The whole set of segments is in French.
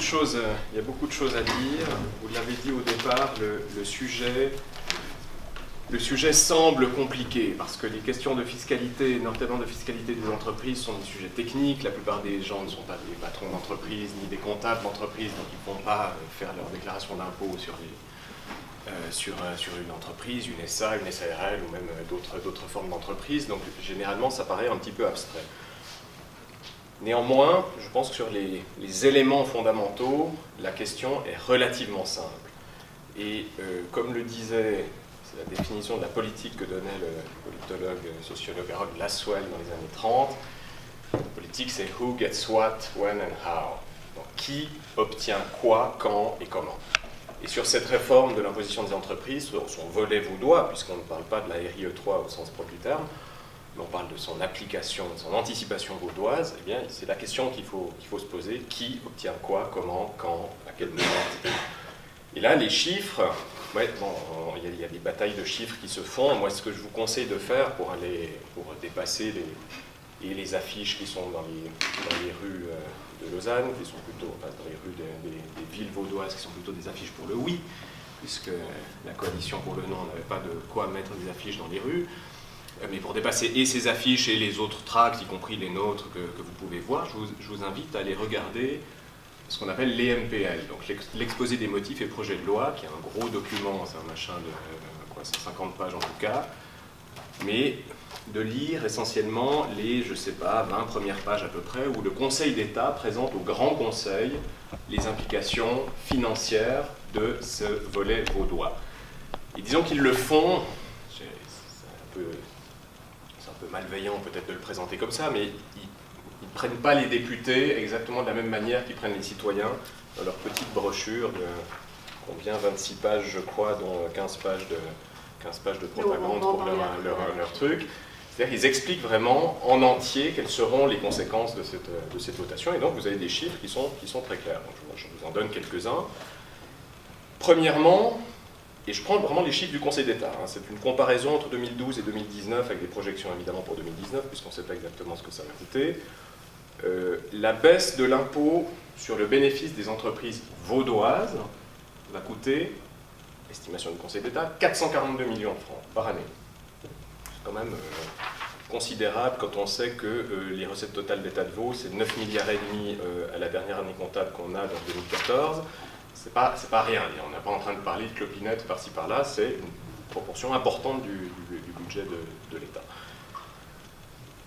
de choses, il y a beaucoup de choses à dire. Vous l'avez dit au départ, le sujet semble compliqué parce que les questions de fiscalité, notamment de fiscalité des entreprises, sont des sujets techniques. La plupart des gens ne sont pas des patrons d'entreprise ni des comptables d'entreprise, donc ils ne vont pas faire leur déclaration d'impôt sur une entreprise, une SA, une SARL ou même d'autres formes d'entreprise. Donc généralement, ça paraît un petit peu abstrait. Néanmoins, je pense que sur les éléments fondamentaux, la question est relativement simple. Et comme le disait, c'est la définition de la politique que donnait le politologue, sociologue Harold Lasswell dans les années 30, la politique c'est who gets what, when and how. Donc, qui obtient quoi, quand et comment. Et sur cette réforme de l'imposition des entreprises, sur son volet vaudois, puisqu'on ne parle pas de la RIE3 au sens propre du terme, mais on parle de son application, de son anticipation vaudoise, eh bien, c'est la question qu'il faut se poser. Qui obtient quoi, comment, quand, à quel moment, etc. Et là, les chiffres, ouais, bon, il y a des batailles de chiffres qui se font. Moi, ce que je vous conseille de faire pour dépasser les affiches qui sont dans les rues de Lausanne, qui sont plutôt dans les rues des villes vaudoises, qui sont plutôt des affiches pour le oui, puisque la coalition pour le non n'avait pas de quoi mettre des affiches dans les rues. Mais pour dépasser et ces affiches et les autres tracts, y compris les nôtres que vous pouvez voir, je vous invite à aller regarder ce qu'on appelle l'EMPL, donc l'exposé des motifs et projets de loi, qui est un gros document, c'est un machin de 150 pages en tout cas, mais de lire essentiellement les, je sais pas, 20 premières pages à peu près, où le Conseil d'État présente au Grand Conseil les implications financières de ce volet vaudois. Et disons qu'ils le font, c'est un peu malveillant peut-être de le présenter comme ça, mais ils ne prennent pas les députés exactement de la même manière qu'ils prennent les citoyens dans leur petite brochure de combien 26 pages je crois, dont 15 pages de propagande pour leur truc. C'est-à-dire qu'ils expliquent vraiment en entier quelles seront les conséquences de cette votation, et donc vous avez des chiffres qui sont très clairs. Donc, je vous en donne quelques-uns. Premièrement, et je prends vraiment les chiffres du Conseil d'État, hein, c'est une comparaison entre 2012 et 2019, avec des projections évidemment pour 2019, puisqu'on ne sait pas exactement ce que ça va coûter. La baisse de l'impôt sur le bénéfice des entreprises vaudoises va coûter, estimation du Conseil d'État, 442 millions de francs par année. C'est quand même considérable quand on sait que les recettes totales d'État de Vaud, c'est 9 milliards et demi à la dernière année comptable qu'on a dans 2014. C'est pas rien. On n'est pas en train de parler de clopinettes par-ci par-là, c'est une proportion importante du budget de l'État.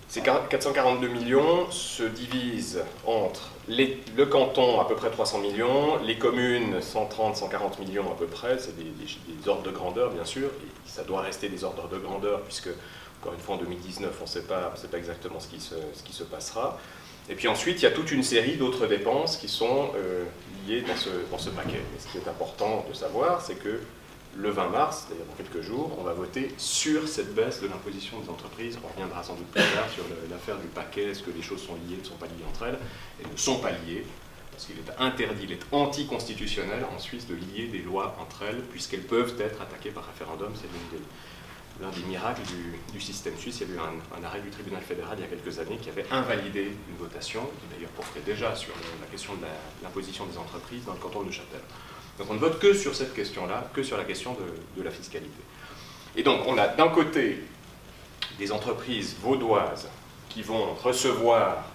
Ces 442 millions se divisent entre le canton à peu près 300 millions, les communes 130-140 millions à peu près, c'est des ordres de grandeur bien sûr, et ça doit rester des ordres de grandeur puisque, encore une fois en 2019, on ne sait pas exactement ce qui se passera. Et puis ensuite, il y a toute une série d'autres dépenses qui sont liées dans ce paquet. Et ce qui est important de savoir, c'est que le 20 mars, c'est-à-dire dans quelques jours, on va voter sur cette baisse de l'imposition des entreprises. On reviendra sans doute plus tard sur l'affaire du paquet, est-ce que les choses sont liées, ne sont pas liées entre elles. Elles ne sont pas liées, parce qu'il est interdit, il est anticonstitutionnel en Suisse de lier des lois entre elles, puisqu'elles peuvent être attaquées par référendum. C'est l'un des miracles du système suisse. Il y a eu un arrêt du tribunal fédéral il y a quelques années qui avait invalidé une votation, qui d'ailleurs portait déjà sur la question de l'imposition des entreprises dans le canton de Neuchâtel. Donc on ne vote que sur cette question-là, que sur la question de la fiscalité. Et donc on a d'un côté des entreprises vaudoises qui vont recevoir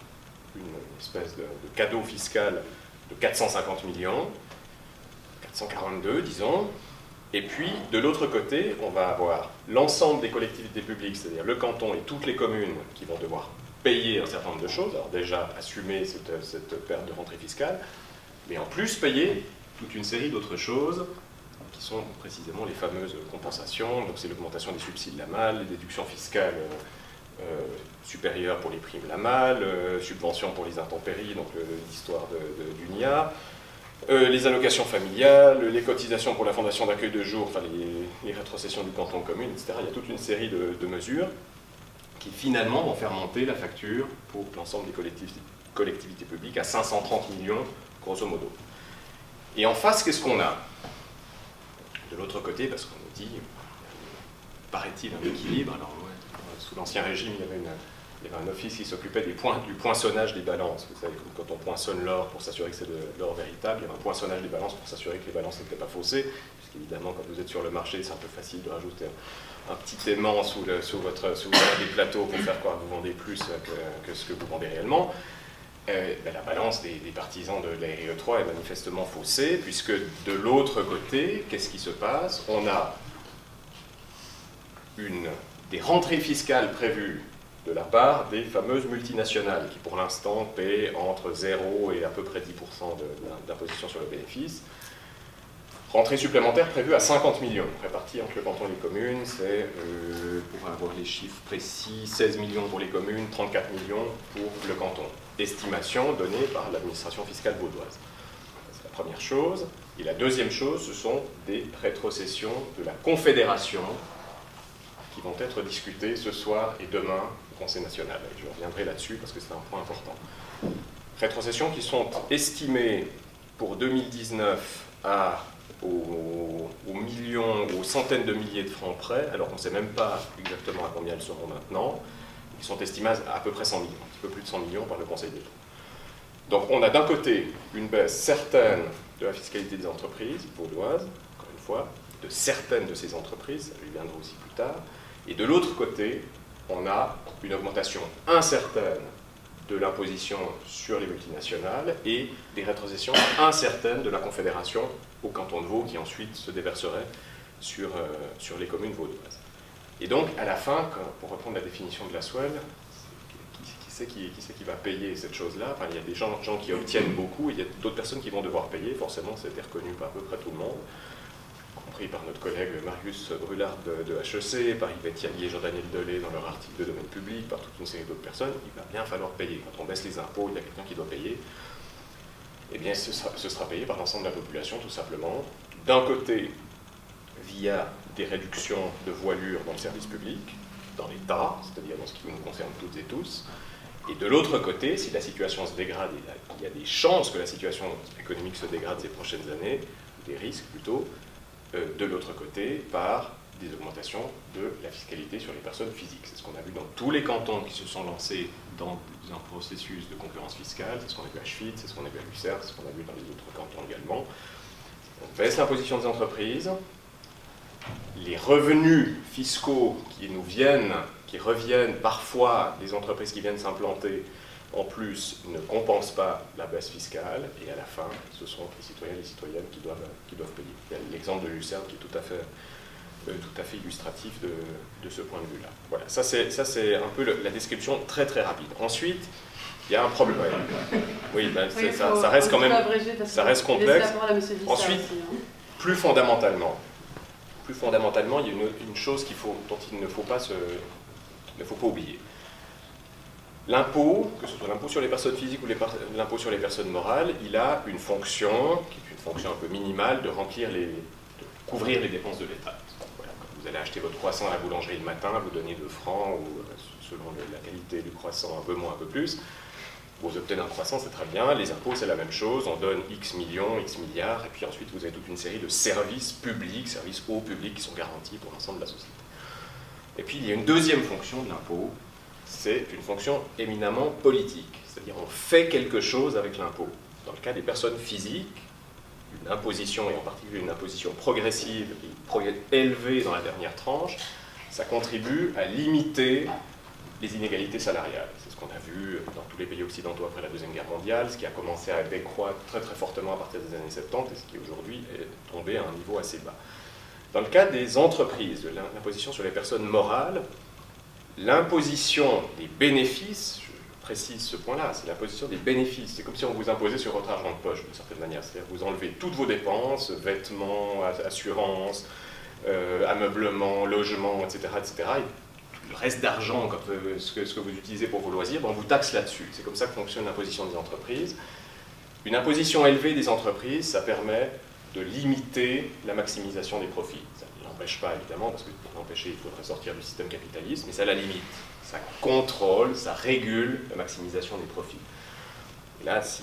une espèce de cadeau fiscal de 450 millions, 442 disons. Et puis, de l'autre côté, on va avoir l'ensemble des collectivités publiques, c'est-à-dire le canton et toutes les communes qui vont devoir payer un certain nombre de choses. Alors déjà, assumer cette perte de rentrée fiscale, mais en plus payer toute une série d'autres choses qui sont précisément les fameuses compensations. Donc c'est l'augmentation des subsides LAMAL, les déductions fiscales supérieures pour les primes LAMAL, subventions pour les intempéries, donc l'histoire du NIA. Les allocations familiales, les cotisations pour la fondation d'accueil de jour, enfin les rétrocessions du canton commune, etc. Il y a toute une série de mesures qui finalement vont faire monter la facture pour l'ensemble des collectivités publiques à 530 millions, grosso modo. Et en face, qu'est-ce qu'on a? De l'autre côté, parce qu'on nous dit, paraît-il, un équilibre. Alors, ouais, sous l'Ancien Régime, il y avait il y avait un office qui s'occupait du poinçonnage des balances. Vous savez, comme quand on poinçonne l'or pour s'assurer que c'est de l'or véritable, il y avait un poinçonnage des balances pour s'assurer que les balances n'étaient pas faussées. Puisqu'évidemment, quand vous êtes sur le marché, c'est un peu facile de rajouter un petit aimant sous l'un des plateaux pour faire croire que vous vendez plus que ce que vous vendez réellement. La balance des partisans de la RE3 est manifestement faussée, puisque de l'autre côté, qu'est-ce qui se passe? On a des rentrées fiscales prévues de la part des fameuses multinationales, qui pour l'instant paient entre 0 et à peu près 10% d'imposition sur le bénéfice. Rentrée supplémentaire prévue à 50 millions, répartie entre le canton et les communes, c'est, pour avoir les chiffres précis, 16 millions pour les communes, 34 millions pour le canton. Estimation donnée par l'administration fiscale vaudoise. C'est la première chose. Et la deuxième chose, ce sont des rétrocessions de la Confédération qui vont être discutées ce soir et demain au Conseil national. Et je reviendrai là-dessus parce que c'est un point important. Rétrocessions qui sont estimées pour 2019 aux millions, aux centaines de milliers de francs près, alors qu'on ne sait même pas exactement à combien elles seront maintenant. Ils sont estimés à peu près 100 millions, un petit peu plus de 100 millions par le Conseil d'État. Donc on a d'un côté une baisse certaine de la fiscalité des entreprises vaudoises, encore une fois, de certaines de ces entreprises, ça lui viendra aussi plus tard, et de l'autre côté, on a une augmentation incertaine de l'imposition sur les multinationales et des rétrocessions incertaines de la Confédération au canton de Vaud qui ensuite se déverserait sur les communes vaudoises. Et donc, à la fin, pour reprendre la définition de Lasswell, qui c'est qui va payer cette chose-là? Enfin, il y a des gens qui obtiennent beaucoup, et il y a d'autres personnes qui vont devoir payer, forcément, c'était reconnu par à peu près tout le monde, compris par notre collègue Marius Brulard de HEC, par Yvette Yallier et Jean-Daniel Delay dans leur article de domaine public, par toute une série d'autres personnes. Il va bien falloir payer. Quand on baisse les impôts, il y a quelqu'un qui doit payer. Eh bien, ce sera payé par l'ensemble de la population, tout simplement. D'un côté, via des réductions de voilure dans le service public, dans l'État, c'est-à-dire dans ce qui nous concerne toutes et tous. Et de l'autre côté, si la situation se dégrade, et il y a des chances que la situation économique se dégrade ces prochaines années, des risques plutôt, de l'autre côté, par des augmentations de la fiscalité sur les personnes physiques. C'est ce qu'on a vu dans tous les cantons qui se sont lancés dans un processus de concurrence fiscale, c'est ce qu'on a vu à Schwyz, c'est ce qu'on a vu à Lucerne, c'est ce qu'on a vu dans les autres cantons également. On baisse l'imposition des entreprises, les revenus fiscaux qui reviennent parfois des entreprises qui viennent s'implanter, en plus, ne compensent pas la baisse fiscale, et à la fin, ce sont les citoyens et les citoyennes qui doivent payer. Il y a l'exemple de Lucerne qui est tout à fait illustratif de ce point de vue-là. Voilà, ça c'est un peu la description très très rapide. Ensuite, il y a un problème. Oui, ben, ça reste quand même, ça reste complexe. Ensuite, plus fondamentalement, il y a une chose dont il ne faut pas oublier. L'impôt, que ce soit l'impôt sur les personnes physiques ou l'impôt sur les personnes morales, il a une fonction, qui est une fonction un peu minimale, de couvrir les dépenses de l'État. Voilà, quand vous allez acheter votre croissant à la boulangerie le matin, vous donnez 2 francs, ou selon la qualité du croissant, un peu moins, un peu plus. Vous obtenez un croissant, c'est très bien. Les impôts, c'est la même chose. On donne X millions, X milliards, et puis ensuite, vous avez toute une série de services publics, services hauts publics, qui sont garantis pour l'ensemble de la société. Et puis, il y a une deuxième fonction de l'impôt, c'est une fonction éminemment politique. C'est-à-dire, on fait quelque chose avec l'impôt. Dans le cas des personnes physiques, une imposition, et en particulier une imposition progressive et élevée dans la dernière tranche, ça contribue à limiter les inégalités salariales. C'est ce qu'on a vu dans tous les pays occidentaux après la Deuxième Guerre mondiale, ce qui a commencé à décroître très très fortement à partir des années 70 et ce qui aujourd'hui est tombé à un niveau assez bas. Dans le cas des entreprises, de l'imposition sur les personnes morales, l'imposition des bénéfices, je précise ce point-là, c'est l'imposition des bénéfices. C'est comme si on vous imposait sur votre argent de poche, d'une certaine manière. C'est-à-dire que vous enlevez toutes vos dépenses, vêtements, assurances, ameublement, logement, etc., etc., et le reste d'argent, ce que vous utilisez pour vos loisirs, on vous taxe là-dessus. C'est comme ça que fonctionne l'imposition des entreprises. Une imposition élevée des entreprises, ça permet de limiter la maximisation des profits. Ça ne l'empêche pas, évidemment, parce que pour l'empêcher, il faudrait sortir du système capitaliste, mais ça la limite. Ça contrôle, ça régule la maximisation des profits. Et là, si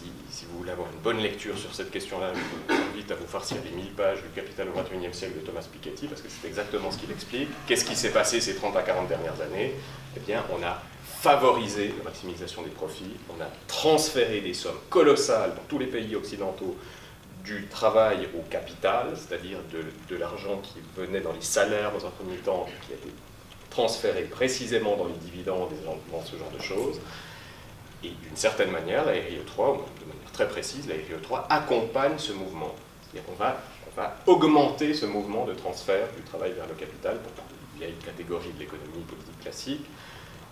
vous voulez avoir une bonne lecture sur cette question-là, je vous invite à vous farcir les 1000 pages du Capital au XXIe siècle de Thomas Piketty, parce que c'est exactement ce qu'il explique. Qu'est-ce qui s'est passé ces 30 à 40 dernières années? Eh bien, on a favorisé la maximisation des profits, on a transféré des sommes colossales dans tous les pays occidentaux du travail au capital, c'est-à-dire de l'argent qui venait dans les salaires dans un premier temps, qui a été transféré précisément dans les dividendes et dans ce genre de choses. Et d'une certaine manière, la RIE 3, de manière très précise, la RIE 3 accompagne ce mouvement. C'est-à-dire qu'on va augmenter ce mouvement de transfert du travail vers le capital, pour parler d'une vieille catégorie de l'économie politique classique,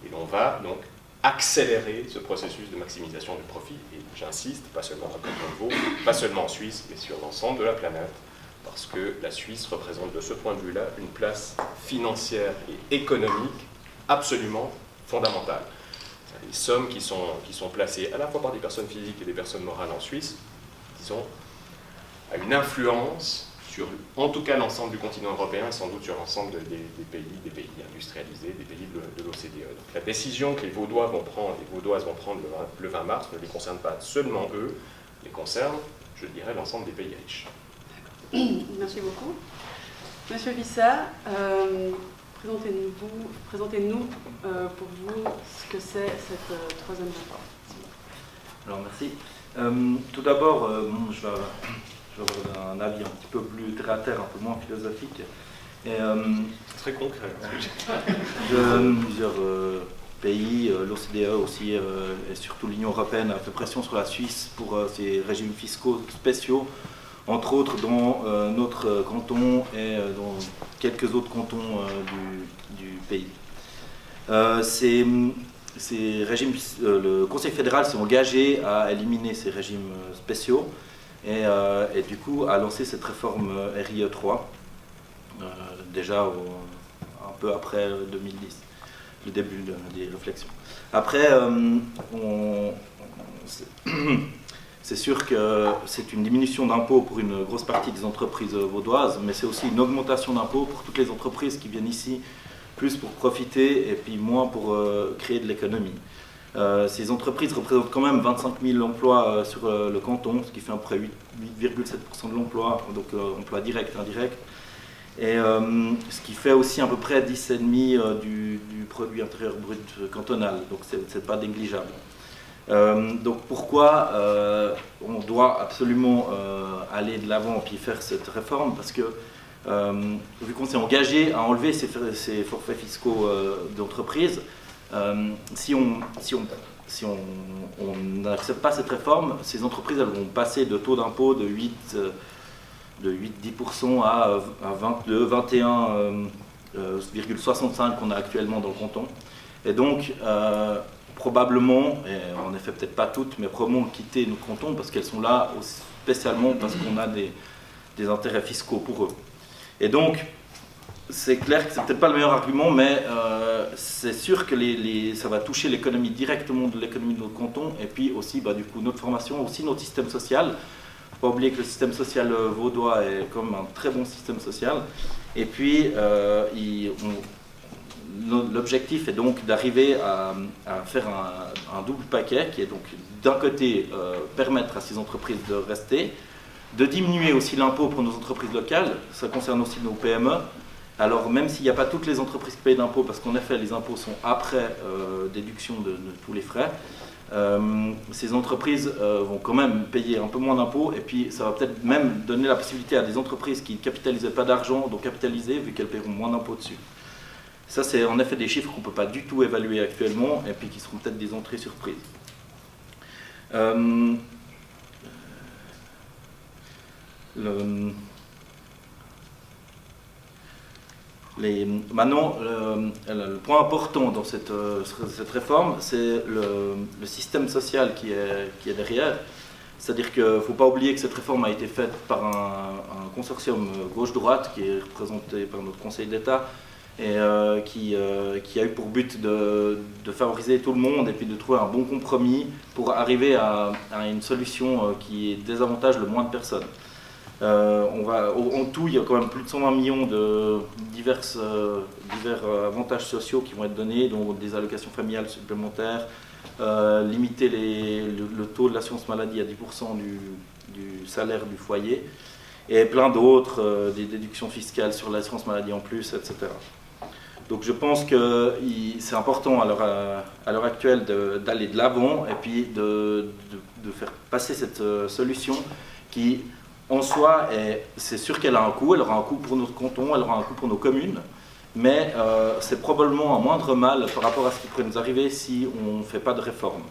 et on va donc accélérer ce processus de maximisation du profit. Et j'insiste, pas seulement à Canton de Vaud, pas seulement en Suisse, mais sur l'ensemble de la planète, parce que la Suisse représente de ce point de vue-là une place financière et économique absolument fondamentale. Les sommes qui sont placées à la fois par des personnes physiques et des personnes morales en Suisse, disons, a une influence sur, en tout cas, l'ensemble du continent européen et sans doute sur l'ensemble des pays industrialisés, des pays de l'OCDE. Donc la décision que les Vaudois vont prendre, les Vaudouaises vont prendre le 20 mars ne les concerne pas seulement eux, les concerne, je dirais, l'ensemble des pays riches. Merci beaucoup. Monsieur Vissat, présentez-nous pour vous ce que c'est cette troisième réforme. Alors merci. Tout d'abord, je vais avoir un avis un petit peu plus terre-à-terre, un peu moins philosophique. C'est très concret. Plusieurs pays, l'OCDE aussi, et surtout l'Union européenne a fait pression sur la Suisse pour ses régimes fiscaux spéciaux, entre autres dans notre canton et dans quelques autres cantons du pays. Ces régimes, le Conseil fédéral s'est engagé à éliminer ces régimes spéciaux et du coup a lancé cette réforme RIE 3, déjà un peu après 2010, le début des réflexions. Après, c'est sûr que c'est une diminution d'impôts pour une grosse partie des entreprises vaudoises, mais c'est aussi une augmentation d'impôts pour toutes les entreprises qui viennent ici, plus pour profiter et puis moins pour créer de l'économie. Ces entreprises représentent quand même 25 000 emplois sur le canton, ce qui fait à peu près 8,7% de l'emploi, donc emploi direct, indirect. Et ce qui fait aussi à peu près 10,5% du produit intérieur brut cantonal, donc c'est pas négligeable. Donc pourquoi on doit absolument aller de l'avant et puis faire cette réforme? Parce que vu qu'on s'est engagé à enlever ces forfaits fiscaux d'entreprise, si on n'accepte pas cette réforme, ces entreprises elles vont passer de taux d'impôt de 8-10% à 21,65% qu'on a actuellement dans le canton. Et donc, probablement, et en effet peut-être pas toutes, mais probablement quitter nos cantons parce qu'elles sont là spécialement parce qu'on a des intérêts fiscaux pour eux. Et donc, c'est clair que c'est peut-être pas le meilleur argument, mais c'est sûr que ça va toucher l'économie directement de l'économie de notre canton, et puis aussi, du coup, notre formation, aussi notre système social. Il ne faut pas oublier que le système social vaudois est comme un très bon système social. Et puis, l'objectif est donc d'arriver à faire un double paquet, qui est donc d'un côté permettre à ces entreprises de rester, de diminuer aussi l'impôt pour nos entreprises locales, ça concerne aussi nos PME. Alors même s'il n'y a pas toutes les entreprises qui payent d'impôts, parce qu'en effet les impôts sont après déduction de tous les frais, ces entreprises vont quand même payer un peu moins d'impôts, et puis ça va peut-être même donner la possibilité à des entreprises qui ne capitalisaient pas d'argent, donc capitaliser, vu qu'elles paieront moins d'impôts dessus. Ça c'est en effet des chiffres qu'on ne peut pas du tout évaluer actuellement, et puis qui seront peut-être des entrées surprises. Maintenant, le point important dans cette réforme, c'est le système social qui est derrière. C'est-à-dire qu'il ne faut pas oublier que cette réforme a été faite par un consortium gauche-droite qui est représenté par notre Conseil d'État et qui a eu pour but de favoriser tout le monde et puis de trouver un bon compromis pour arriver à une solution qui désavantage le moins de personnes. En tout, il y a quand même plus de 120 millions de divers avantages sociaux qui vont être donnés, dont des allocations familiales supplémentaires, limiter le taux de l'assurance maladie à 10% du salaire du foyer, et plein d'autres, des déductions fiscales sur l'assurance maladie en plus, etc. Donc je pense que c'est important à l'heure actuelle d'aller de l'avant et puis de faire passer cette solution qui, en soi, c'est sûr qu'elle a un coût. Elle aura un coût pour notre canton, elle aura un coût pour nos communes, mais c'est probablement un moindre mal par rapport à ce qui pourrait nous arriver si on ne fait pas de réforme.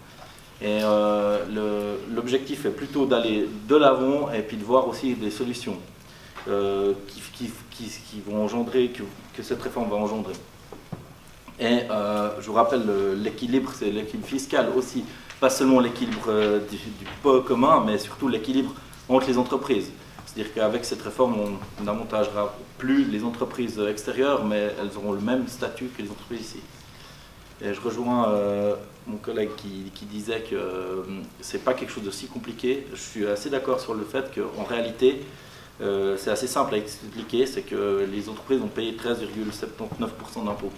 Et l'objectif est plutôt d'aller de l'avant et puis de voir aussi des solutions qui vont engendrer, que cette réforme va engendrer. Et je vous rappelle, l'équilibre, c'est l'équilibre fiscal aussi, pas seulement l'équilibre du pot commun, mais surtout l'équilibre entre les entreprises. C'est-à-dire qu'avec cette réforme, on n'avantagera plus les entreprises extérieures, mais elles auront le même statut que les entreprises ici. Et je rejoins mon collègue qui disait que c'est pas quelque chose de si compliqué. Je suis assez d'accord sur le fait qu'en réalité, c'est assez simple à expliquer, c'est que les entreprises ont payé 13,79% d'impôts.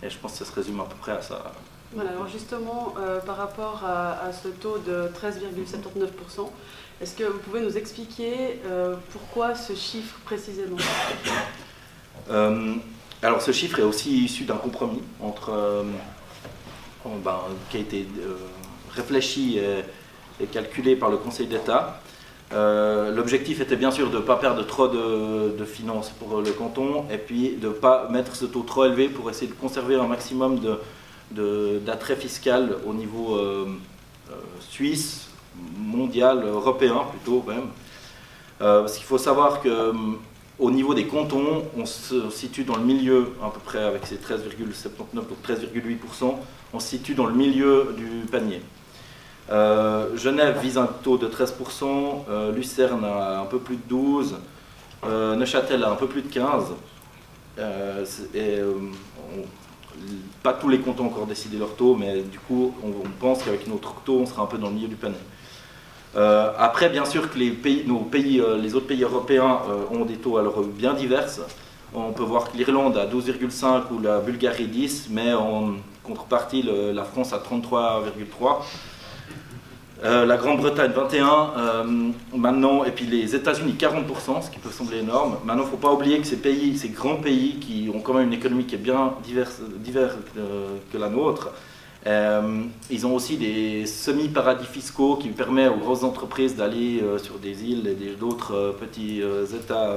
Et je pense que ça se résume à peu près à ça. Voilà, alors justement, par rapport à ce taux de 13,79%, est-ce que vous pouvez nous expliquer pourquoi ce chiffre précisément ? Alors ce chiffre est aussi issu d'un compromis qui a été réfléchi et calculé par le Conseil d'État. L'objectif était bien sûr de ne pas perdre trop de finances pour le canton et puis de ne pas mettre ce taux trop élevé pour essayer de conserver un maximum d'attrait fiscal au niveau suisse, mondial, européen plutôt même. Parce qu'il faut savoir qu'au niveau des cantons, on se situe dans le milieu à peu près avec ces 13,79, donc 13,8%, on se situe dans le milieu du panier. Genève vise un taux de 13%, Lucerne a un peu plus de 12%, Neuchâtel a un peu plus de 15%. Pas tous les cantons ont encore décidé leur taux, mais du coup on pense qu'avec notre taux on sera un peu dans le milieu du panier. Après bien sûr que les autres pays européens ont des taux alors bien divers. On peut voir que l'Irlande a 12,5 ou la Bulgarie 10, mais en contrepartie la France a 33,3. La Grande-Bretagne 21, maintenant, et puis les États-Unis 40%, ce qui peut sembler énorme. Maintenant, il ne faut pas oublier que ces grands pays qui ont quand même une économie qui est bien diverse que la nôtre, ils ont aussi des semi-paradis fiscaux qui permettent aux grosses entreprises d'aller sur des îles et d'autres petits États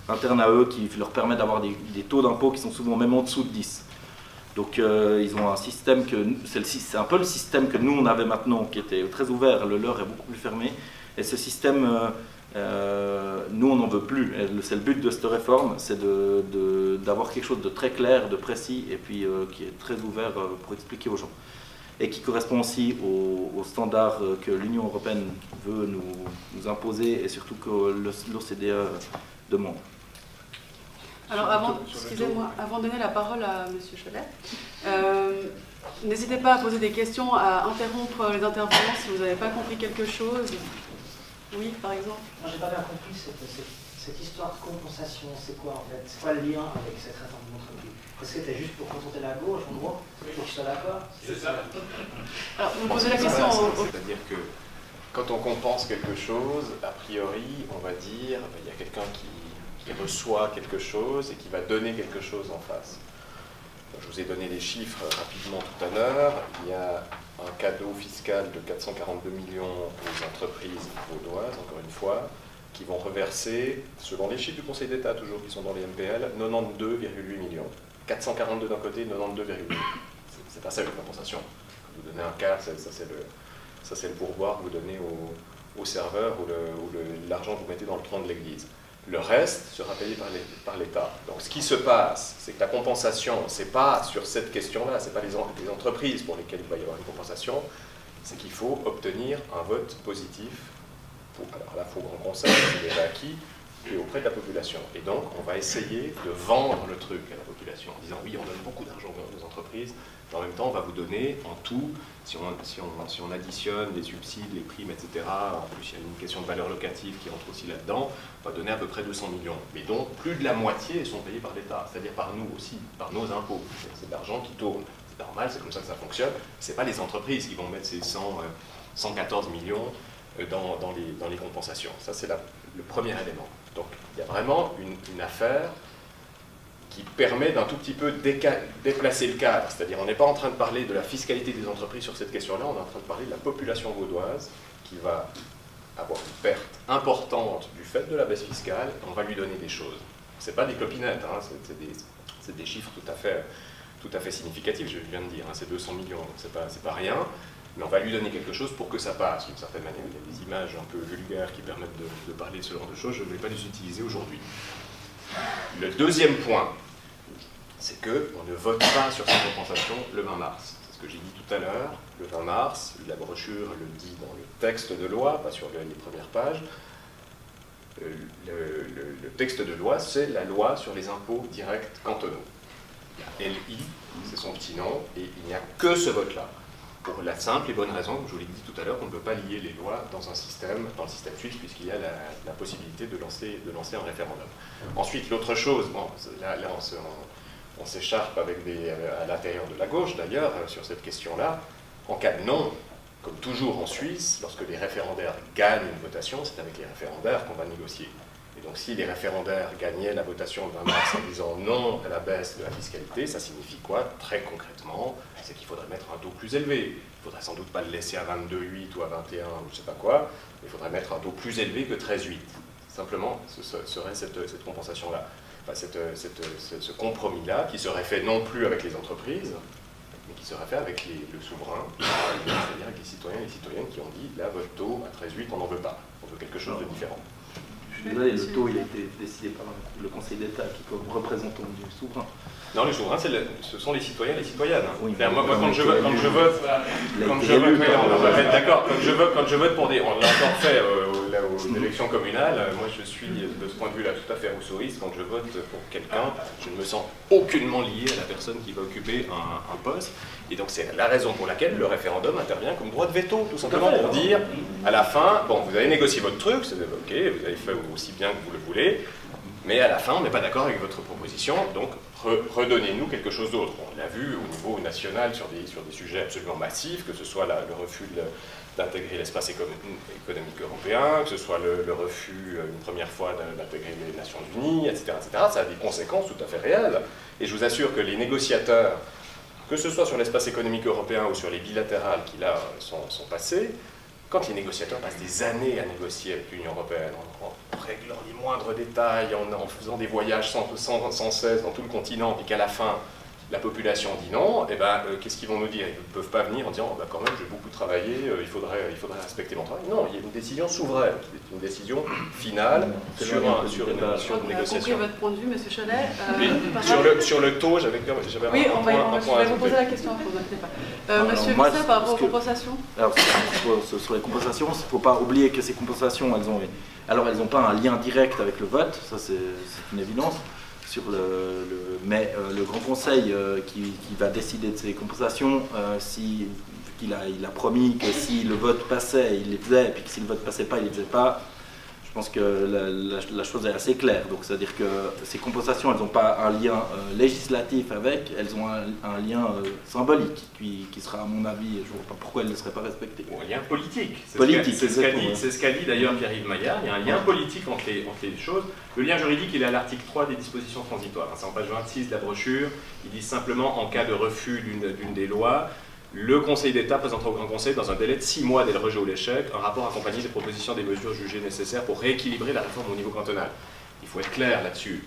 internes à eux qui leur permettent d'avoir des taux d'impôt qui sont souvent même en dessous de 10. Donc ils ont un système c'est un peu le système que nous on avait maintenant, qui était très ouvert, le leur est beaucoup plus fermé. Et ce système, nous on n'en veut plus. C'est le but de cette réforme, c'est d'avoir quelque chose de très clair, de précis, et puis qui est très ouvert pour expliquer aux gens. Et qui correspond aussi aux standards que l'Union européenne veut nous imposer, et surtout que l'OCDE demande. Alors avant de donner la parole à M. Cholet, n'hésitez pas à poser des questions, à interrompre les intervenants si vous n'avez pas compris quelque chose. Oui, par exemple. Moi, j'ai pas bien compris cette histoire de compensation. C'est quoi en fait? C'est quoi le lien avec cette réforme d'entreprise? Est-ce que c'était juste pour contenter la gauche, en gros, pour qu'ils soient d'accord? C'est ça. Alors, vous posez la question. C'est-à-dire que quand on compense quelque chose, a priori, on va dire, il y a quelqu'un qui reçoit quelque chose et qui va donner quelque chose en face. Je vous ai donné les chiffres rapidement tout à l'heure. Il y a un cadeau fiscal de 442 millions aux entreprises vaudoises, encore une fois, qui vont reverser, selon les chiffres du Conseil d'État toujours qui sont dans les MPL, 92,8 millions. 442 d'un côté, 92,8. C'est pas ça une compensation. Quand vous donnez un quart, ça c'est le pourboire que vous donnez au serveur ou l'argent que vous mettez dans le tronc de l'église. Le reste sera payé par l'État. Donc ce qui se passe, c'est que la compensation, ce n'est pas sur cette question-là, ce n'est pas les entreprises pour lesquelles il va y avoir une compensation, c'est qu'il faut obtenir un vote positif, alors là, il faut qu'on conseil, c'est déjà acquis, et auprès de la population. Et donc, on va essayer de vendre le truc à la population, en disant oui, on donne beaucoup d'argent aux entreprises, mais en même temps, on va vous donner en tout, si on additionne les subsides, les primes, etc., en plus il y a une question de valeur locative qui entre aussi là-dedans, on va donner à peu près 200 millions. Mais donc, plus de la moitié sont payés par l'État, c'est-à-dire par nous aussi, par nos impôts. C'est de l'argent qui tourne. C'est normal, c'est comme ça que ça fonctionne. Ce n'est pas les entreprises qui vont mettre ces 114 millions dans les compensations. Ça, c'est le premier élément. Donc, il y a vraiment une affaire qui permet d'un tout petit peu déplacer le cadre. C'est-à-dire, on n'est pas en train de parler de la fiscalité des entreprises sur cette question-là, on est en train de parler de la population vaudoise qui va avoir une perte importante du fait de la baisse fiscale, on va lui donner des choses. Ce n'est pas des clopinettes, hein, c'est des chiffres tout à fait significatifs, je viens de dire, hein, c'est 200 millions, donc c'est pas rien, mais on va lui donner quelque chose pour que ça passe, d'une certaine manière. Il y a des images un peu vulgaires qui permettent de parler de ce genre de choses, je ne vais pas les utiliser aujourd'hui. Le deuxième point, c'est qu'on ne vote pas sur cette compensation le 20 mars. C'est ce que j'ai dit tout à l'heure. Le 20 mars, la brochure le dit dans le texte de loi, pas sur les premières pages. Le texte de loi, c'est la loi sur les impôts directs cantonaux. Il y a LI, c'est son petit nom, et il n'y a que ce vote-là. Pour la simple et bonne raison, comme je vous l'ai dit tout à l'heure, qu'on ne peut pas lier les lois dans le système suisse, puisqu'il y a la possibilité de lancer un référendum. Ensuite, l'autre chose, bon, là on s'écharpe à l'intérieur de la gauche d'ailleurs sur cette question-là. En cas de non, comme toujours en Suisse, lorsque les référendaires gagnent une votation, c'est avec les référendaires qu'on va négocier. Et donc si les référendaires gagnaient la votation le 20 mars en disant non à la baisse de la fiscalité, ça signifie quoi très concrètement? C'est qu'il faudrait mettre un taux plus élevé. Il faudrait sans doute pas le laisser à 22,8 ou à 21 ou je ne sais pas quoi, mais il faudrait mettre un taux plus élevé que 13,8. Simplement, ce serait cette compensation-là. Enfin, ce compromis-là qui serait fait non plus avec les entreprises, mais qui serait fait avec le souverain, c'est-à-dire avec les citoyens et les citoyennes qui ont dit là, votre taux à 13,8, on n'en veut pas. On veut quelque chose de différent. Je suis désolé, le taux il a été décidé par le Conseil d'État qui est comme représentant du souverain. Non, les souverains, ce sont les citoyens et les citoyennes. Oui, moi, quand je vote, quand je vote pour des... On l'a encore fait aux élections communales, moi je suis de ce point de vue-là tout à fait rousseauiste. Quand je vote pour quelqu'un, je ne me sens aucunement lié à la personne qui va occuper un poste. Et donc c'est la raison pour laquelle le référendum intervient comme droit de veto, tout simplement, pour dire à la fin, bon, vous avez négocié votre truc, c'est ok, vous avez fait aussi bien que vous le voulez, mais à la fin, on n'est pas d'accord avec votre proposition, donc redonnez-nous quelque chose d'autre. On l'a vu au niveau national sur des sujets absolument massifs, que ce soit le refus d'intégrer l'espace économique européen, que ce soit le refus une première fois d'intégrer les Nations Unies, etc., etc. Ça a des conséquences tout à fait réelles. Et je vous assure que les négociateurs, que ce soit sur l'espace économique européen ou sur les bilatérales qui là sont passées, quand les négociateurs passent des années à négocier avec l'Union européenne, en réglant les moindres détails, en faisant des voyages sans cesse dans tout le continent, et qu'à la fin, la population dit non, et ben, qu'est-ce qu'ils vont nous dire? Ils ne peuvent pas venir en disant oh, ben, quand même, j'ai beaucoup travaillé, il faudrait respecter mon travail. Non, il y a une décision souveraine, une décision finale sur une négociation. On a compris votre point de vue, M. Cholet. Sur le taux, j'avais oui, un point je vais vous poser la question après, vous inquiétez pas. Monsieur Visser, par rapport aux compensations? Alors, sur les compensations, il ne faut pas oublier que ces compensations, elles n'ont pas un lien direct avec le vote, ça c'est une évidence. Mais le Grand Conseil qui va décider de ces compensations, il a promis que si le vote passait, il les faisait, et puis que si le vote ne passait pas, il ne les faisait pas. Je pense que la chose est assez claire. Donc, c'est-à-dire que ces compensations, elles n'ont pas un lien législatif avec, elles ont un lien symbolique qui sera, à mon avis, je ne vois pas pourquoi elles ne seraient pas respectées. Ou un lien politique. C'est ce qu'a dit d'ailleurs Pierre-Yves Maillard. Il y a un lien politique entre les choses. Le lien juridique, il est à l'article 3 des dispositions transitoires. C'est en page 26 de la brochure. Ils disent simplement, en cas de refus d'une des lois, le Conseil d'État présentera au Grand Conseil, dans un délai de 6 mois dès le rejet ou l'échec, un rapport accompagné des propositions des mesures jugées nécessaires pour rééquilibrer la réforme au niveau cantonal. Il faut être clair là-dessus.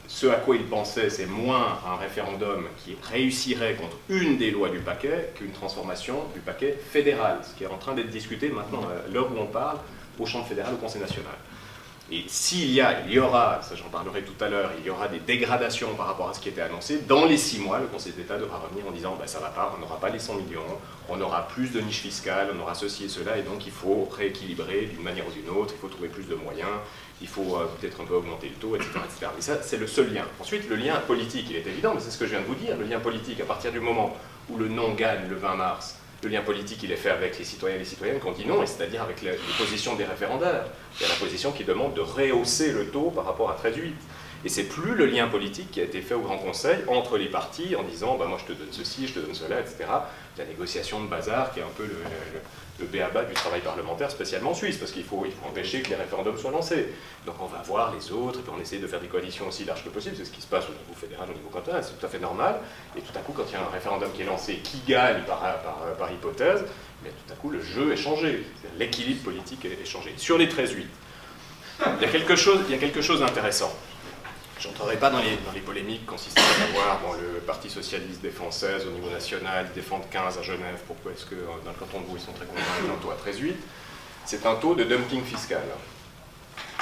Ce à quoi il pensait, c'est moins un référendum qui réussirait contre une des lois du paquet qu'une transformation du paquet fédéral, ce qui est en train d'être discuté maintenant, à l'heure où on parle, au champ fédéral, au Conseil national. Et s'il y aura, ça j'en parlerai tout à l'heure, il y aura des dégradations par rapport à ce qui était annoncé, dans les 6 mois, le Conseil d'État devra revenir en disant ça ne va pas, on n'aura pas les 100 millions, on aura plus de niches fiscales, on aura ceci et cela, et donc il faut rééquilibrer d'une manière ou d'une autre, il faut trouver plus de moyens, il faut peut-être un peu augmenter le taux, etc., etc. Mais ça, c'est le seul lien. Ensuite, le lien politique, il est évident, mais c'est ce que je viens de vous dire, le lien politique, à partir du moment où le non gagne le 20 mars, le lien politique, il est fait avec les citoyens et les citoyennes qui ont dit non, et c'est-à-dire avec les positions des référendaires. Il y a la position qui demande de rehausser le taux par rapport à 13,8. Et c'est plus le lien politique qui a été fait au Grand Conseil entre les partis en disant moi je te donne ceci, je te donne cela, etc. La négociation de bazar qui est un peu le b.a.-ba du travail parlementaire, spécialement en Suisse, parce qu'il faut empêcher que les référendums soient lancés. Donc on va voir les autres, et puis on essaie de faire des coalitions aussi larges que possible, c'est ce qui se passe au niveau fédéral, au niveau cantonal, c'est tout à fait normal. Et tout à coup, quand il y a un référendum qui est lancé, qui gagne par hypothèse, mais tout à coup le jeu est changé, l'équilibre politique est changé. Sur les 13-8, il y a quelque chose d'intéressant. Je n'entrerai pas dans les polémiques consistant à savoir, le Parti socialiste défend 16 au niveau national, ils défendent 15 à Genève, pourquoi est-ce que dans le canton de Vaud ils sont très convaincus d'un taux à 13,8 ? C'est un taux de dumping fiscal,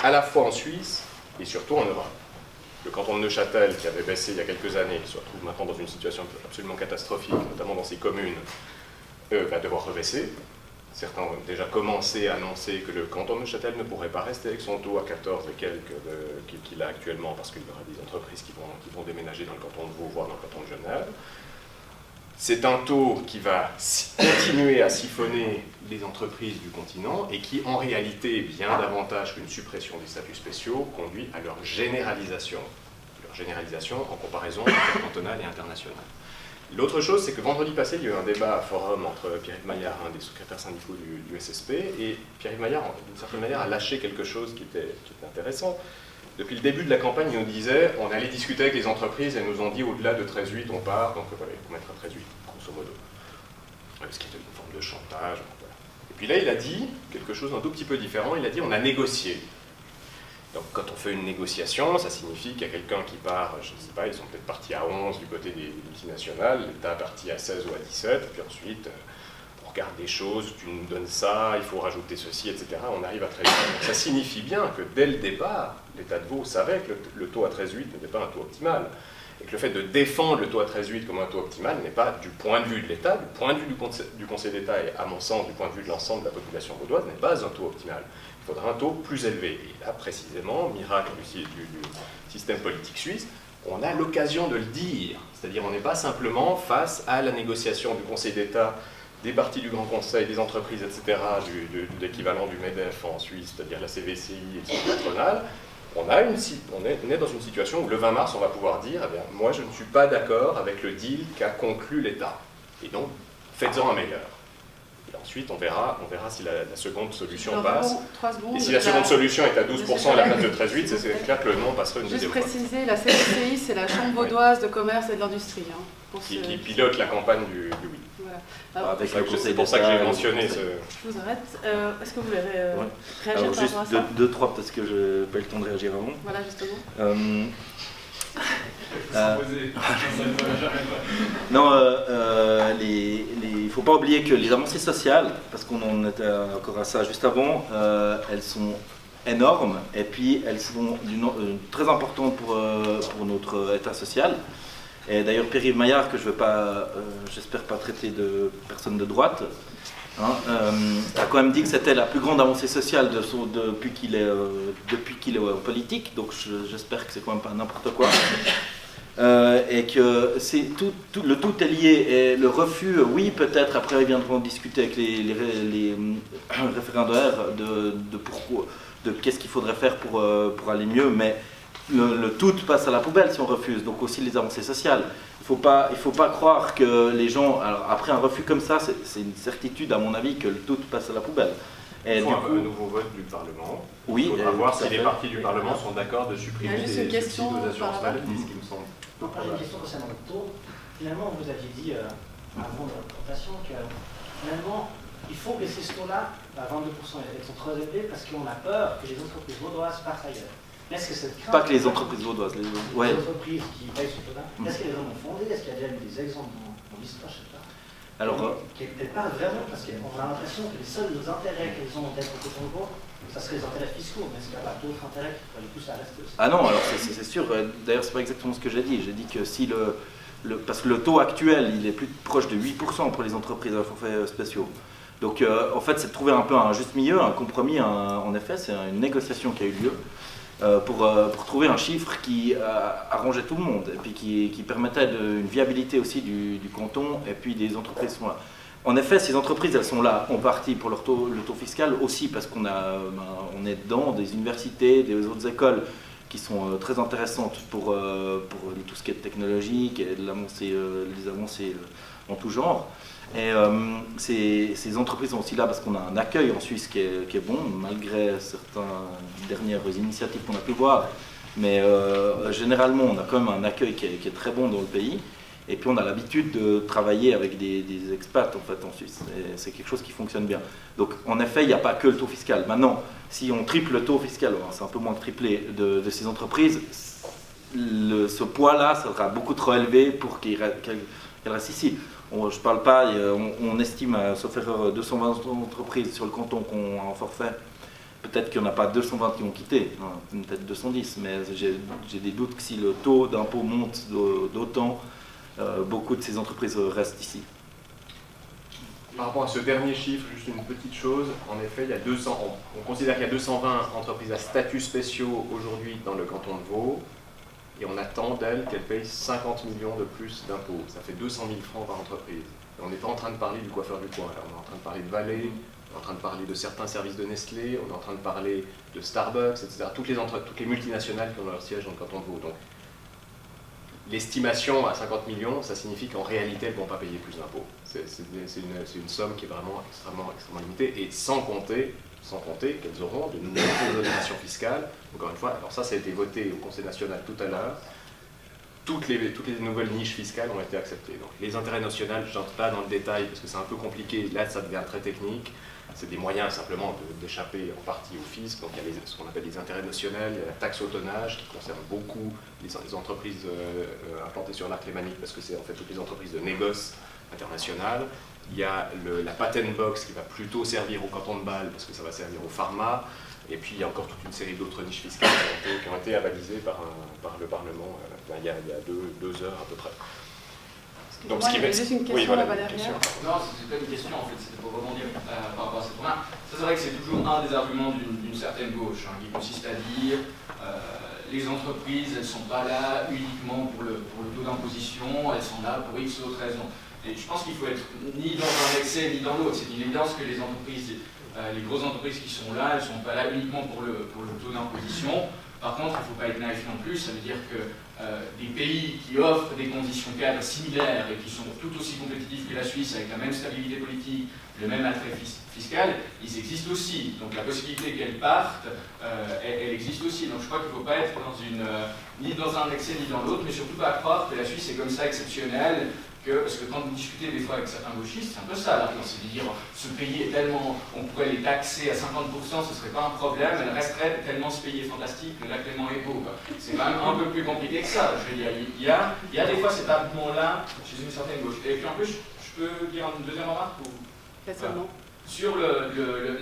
à la fois en Suisse et surtout en Europe. Le canton de Neuchâtel, qui avait baissé il y a quelques années, qui se retrouve maintenant dans une situation absolument catastrophique, notamment dans ses communes, va devoir rebaisser. Certains ont déjà commencé à annoncer que le canton de Neuchâtel ne pourrait pas rester avec son taux à 14 et quelques qu'il a actuellement, parce qu'il y aura des entreprises qui vont déménager dans le canton de Vaud, voire dans le canton de Genève. C'est un taux qui va continuer à siphonner les entreprises du continent et qui, en réalité, bien davantage qu'une suppression des statuts spéciaux, conduit à leur généralisation en comparaison intercantonale et internationale. L'autre chose, c'est que vendredi passé, il y a eu un débat à forum entre Pierre-Yves Maillard, un des secrétaires syndicaux du SSP, et Pierre-Yves Maillard, d'une certaine manière, a lâché quelque chose qui était intéressant. Depuis le début de la campagne, il nous disait, on allait discuter avec les entreprises, elles nous ont dit, au-delà de 13,8, on part, donc voilà, il faut mettre à 13,8, grosso modo. Ce qui était une forme de chantage. Voilà. Et puis là, il a dit quelque chose d'un tout petit peu différent, il a dit, on a négocié. Donc quand on fait une négociation, ça signifie qu'il y a quelqu'un qui part, je ne sais pas, ils sont peut-être partis à 11 du côté des multinationales, l'État est parti à 16 ou à 17, et puis ensuite, on regarde des choses, tu nous donnes ça, il faut rajouter ceci, etc. On arrive à 13,8. Donc ça signifie bien que dès le départ, l'État de Vaud savait que le taux à 13,8 n'était pas un taux optimal. Et que le fait de défendre le taux à 13,8 comme un taux optimal n'est pas du point de vue de l'État, du point de vue du Conseil d'État et à mon sens du point de vue de l'ensemble de la population vaudoise, n'est pas un taux optimal. Il faudra un taux plus élevé. Et là, précisément, miracle du système politique suisse, on a l'occasion de le dire. C'est-à-dire on n'est pas simplement face à la négociation du Conseil d'État, des partis du Grand Conseil, des entreprises, etc., de l'équivalent du MEDEF en Suisse, c'est-à-dire la CVCI et le patronal. On est dans une situation où le 20 mars, on va pouvoir dire, eh bien, moi je ne suis pas d'accord avec le deal qu'a conclu l'État. Et donc, faites-en un meilleur. Et ensuite, on verra si la seconde solution passe. Et si la seconde solution est à 12% à la place de 13,8, c'est clair que le nom passera une deuxième fois. Juste préciser, la CVCI, c'est la Chambre vaudoise de commerce et de l'industrie. Qui pilote la campagne du oui. Voilà. Avec C'est pour ça que j'ai mentionné ce... Je vous arrête. Est-ce que vous voulez réagir Alors, par juste rapport à ça? deux, trois, parce que je n'ai pas eu le temps de réagir avant. Voilà, justement. Non, il ne faut pas oublier que les avancées sociales, parce qu'on en était encore à ça juste avant, elles sont énormes et puis elles sont très importantes pour notre état social. Et d'ailleurs, Pierre-Yves Maillard, que je ne vais pas, j'espère pas traiter de personne de droite, a quand même dit que c'était la plus grande avancée sociale depuis qu'il est en politique, donc j'espère que c'est quand même pas n'importe quoi. Et que le tout est lié, et le refus, oui peut-être, après ils viendront discuter avec les référendaires de qu'est-ce qu'il faudrait faire pour aller mieux, mais le tout passe à la poubelle si on refuse, donc aussi les avancées sociales. Il ne faut pas croire que les gens, alors après un refus comme ça, c'est une certitude à mon avis que le tout passe à la poubelle. Et il faut du un coup, nouveau vote du Parlement. Oui, il faudra voir tout à si les fait. partis du Parlement sont d'accord de supprimer Il y a juste des une question subsides aux assurances par rapport. maladie, ce qui me semble. Donc, moi j'ai une question concernant le taux. Finalement, vous aviez dit avant de la présentation que finalement, il faut baisser ce taux-là à 22%. Ils sont trop élevés parce qu'on a peur que les entreprises vaudoises partent ailleurs. Est-ce que cette crainte, Pas que les entreprises vaudoises. les entreprises qui payent ce taux-là, est-ce que les gens ont fondé? Est-ce qu'il y a déjà eu des exemples dans l'histoire? Je sais pas. Alors, Elles parlent vraiment parce qu'on a l'impression que les seuls intérêts qu'elles ont d'être au Congo, ça serait les intérêts fiscaux, mais est-ce qu'il n'y a pas d'autres intérêts qui pourraient les pousser à rester aussi? ah non, alors c'est sûr. D'ailleurs, c'est pas exactement ce que j'ai dit. J'ai dit que si parce que le taux actuel, il est plus proche de 8% pour les entreprises à forfait spéciaux. Donc, en fait, c'est de trouver un peu un juste milieu, un compromis. En effet, c'est une négociation qui a eu lieu pour trouver un chiffre qui arrangeait tout le monde et puis qui permettait une viabilité aussi du canton et puis des entreprises sont là. En effet, ces entreprises, elles sont là en partie pour le taux fiscal aussi parce on est dedans, des universités, des autres écoles qui sont très intéressantes pour tout ce qui est technologique et les avancées en tout genre. Et ces entreprises sont aussi là parce qu'on a un accueil en Suisse qui est bon, malgré certaines dernières initiatives qu'on a pu voir. Mais généralement, on a quand même un accueil qui est très bon dans le pays. Et puis on a l'habitude de travailler avec des expats en fait en Suisse. Et c'est quelque chose qui fonctionne bien. Donc en effet, il n'y a pas que le taux fiscal. Maintenant, si on triple le taux fiscal, c'est un peu moins que triplé de ces entreprises, ce poids-là sera beaucoup trop élevé pour qu'elles restent ici. Je parle pas, on estime, sauf erreur, 220 entreprises sur le canton qu'on a en forfait. Peut-être qu'il n'y en a pas 220 qui ont quitté, peut-être 210, mais j'ai des doutes que si le taux d'impôt monte d'autant, beaucoup de ces entreprises restent ici. Par rapport à ce dernier chiffre, juste une petite chose, en effet, on considère qu'il y a 220 entreprises à statut spéciaux aujourd'hui dans le canton de Vaud, et on attend d'elles qu'elles payent 50 millions de plus d'impôts. Ça fait 200 000 francs par entreprise. Et on n'est pas en train de parler du coiffeur du coin, là. On est en train de parler de Valais, on est en train de parler de certains services de Nestlé, on est en train de parler de Starbucks, etc. Toutes les multinationales qui ont leur siège dans le canton de Vaud. Donc, l'estimation à 50 millions, ça signifie qu'en réalité, elles ne vont pas payer plus d'impôts. C'est une somme qui est vraiment extrêmement limitée, et sans compter qu'elles auront de nouvelles exonérations fiscales. Encore une fois, alors ça a été voté au Conseil national tout à l'heure. Toutes les nouvelles niches fiscales ont été acceptées. Donc, les intérêts nationaux, je n'entre pas dans le détail parce que c'est un peu compliqué. Là, ça devient très technique. C'est des moyens simplement d'échapper en partie au fisc. Donc il y a ce qu'on appelle les intérêts notionnels, il y a la taxe au tonnage qui concerne beaucoup les entreprises implantées sur l'arc lémanique parce que c'est en fait toutes les entreprises de négoce internationales. Il y a la patent box qui va plutôt servir au canton de Bâle parce que ça va servir au pharma. Et puis il y a encore toute une série d'autres niches fiscales qui ont été avalisées par le Parlement il y a deux heures à peu près. Donc, ce qui met juste une question à Valérie. Non, c'était pas une question en fait, c'était pour rebondir par rapport à cette remarque. Ça, c'est vrai que c'est toujours un des arguments d'une certaine gauche, qui consiste à dire les entreprises, elles ne sont pas là uniquement pour le taux d'imposition, elles sont là pour X autres raisons. Et je pense qu'il faut être ni dans un excès ni dans l'autre. C'est une évidence que les entreprises, les grosses entreprises qui sont là, elles ne sont pas là uniquement pour le taux d'imposition. Par contre, il ne faut pas être naïf non plus, ça veut dire que des pays qui offrent des conditions cadres similaires et qui sont tout aussi compétitifs que la Suisse avec la même stabilité politique, le même attrait fiscal, ils existent aussi. Donc la possibilité qu'elles partent, elle existe aussi. Donc je crois qu'il ne faut pas être ni dans un excès ni dans l'autre, mais surtout pas croire que la Suisse est comme ça exceptionnelle. Parce que quand vous discutez des fois avec certains gauchistes, c'est un peu ça l'argument, c'est de dire ce pays est tellement, on pourrait les taxer à 50%, ce serait pas un problème, elle resterait tellement ce pays est fantastique, le lac Léman est beau. C'est quand même un peu plus compliqué que ça. Je veux dire, il y a des fois cet argument-là chez une certaine gauche. Et puis en plus, je peux dire une deuxième remarque sur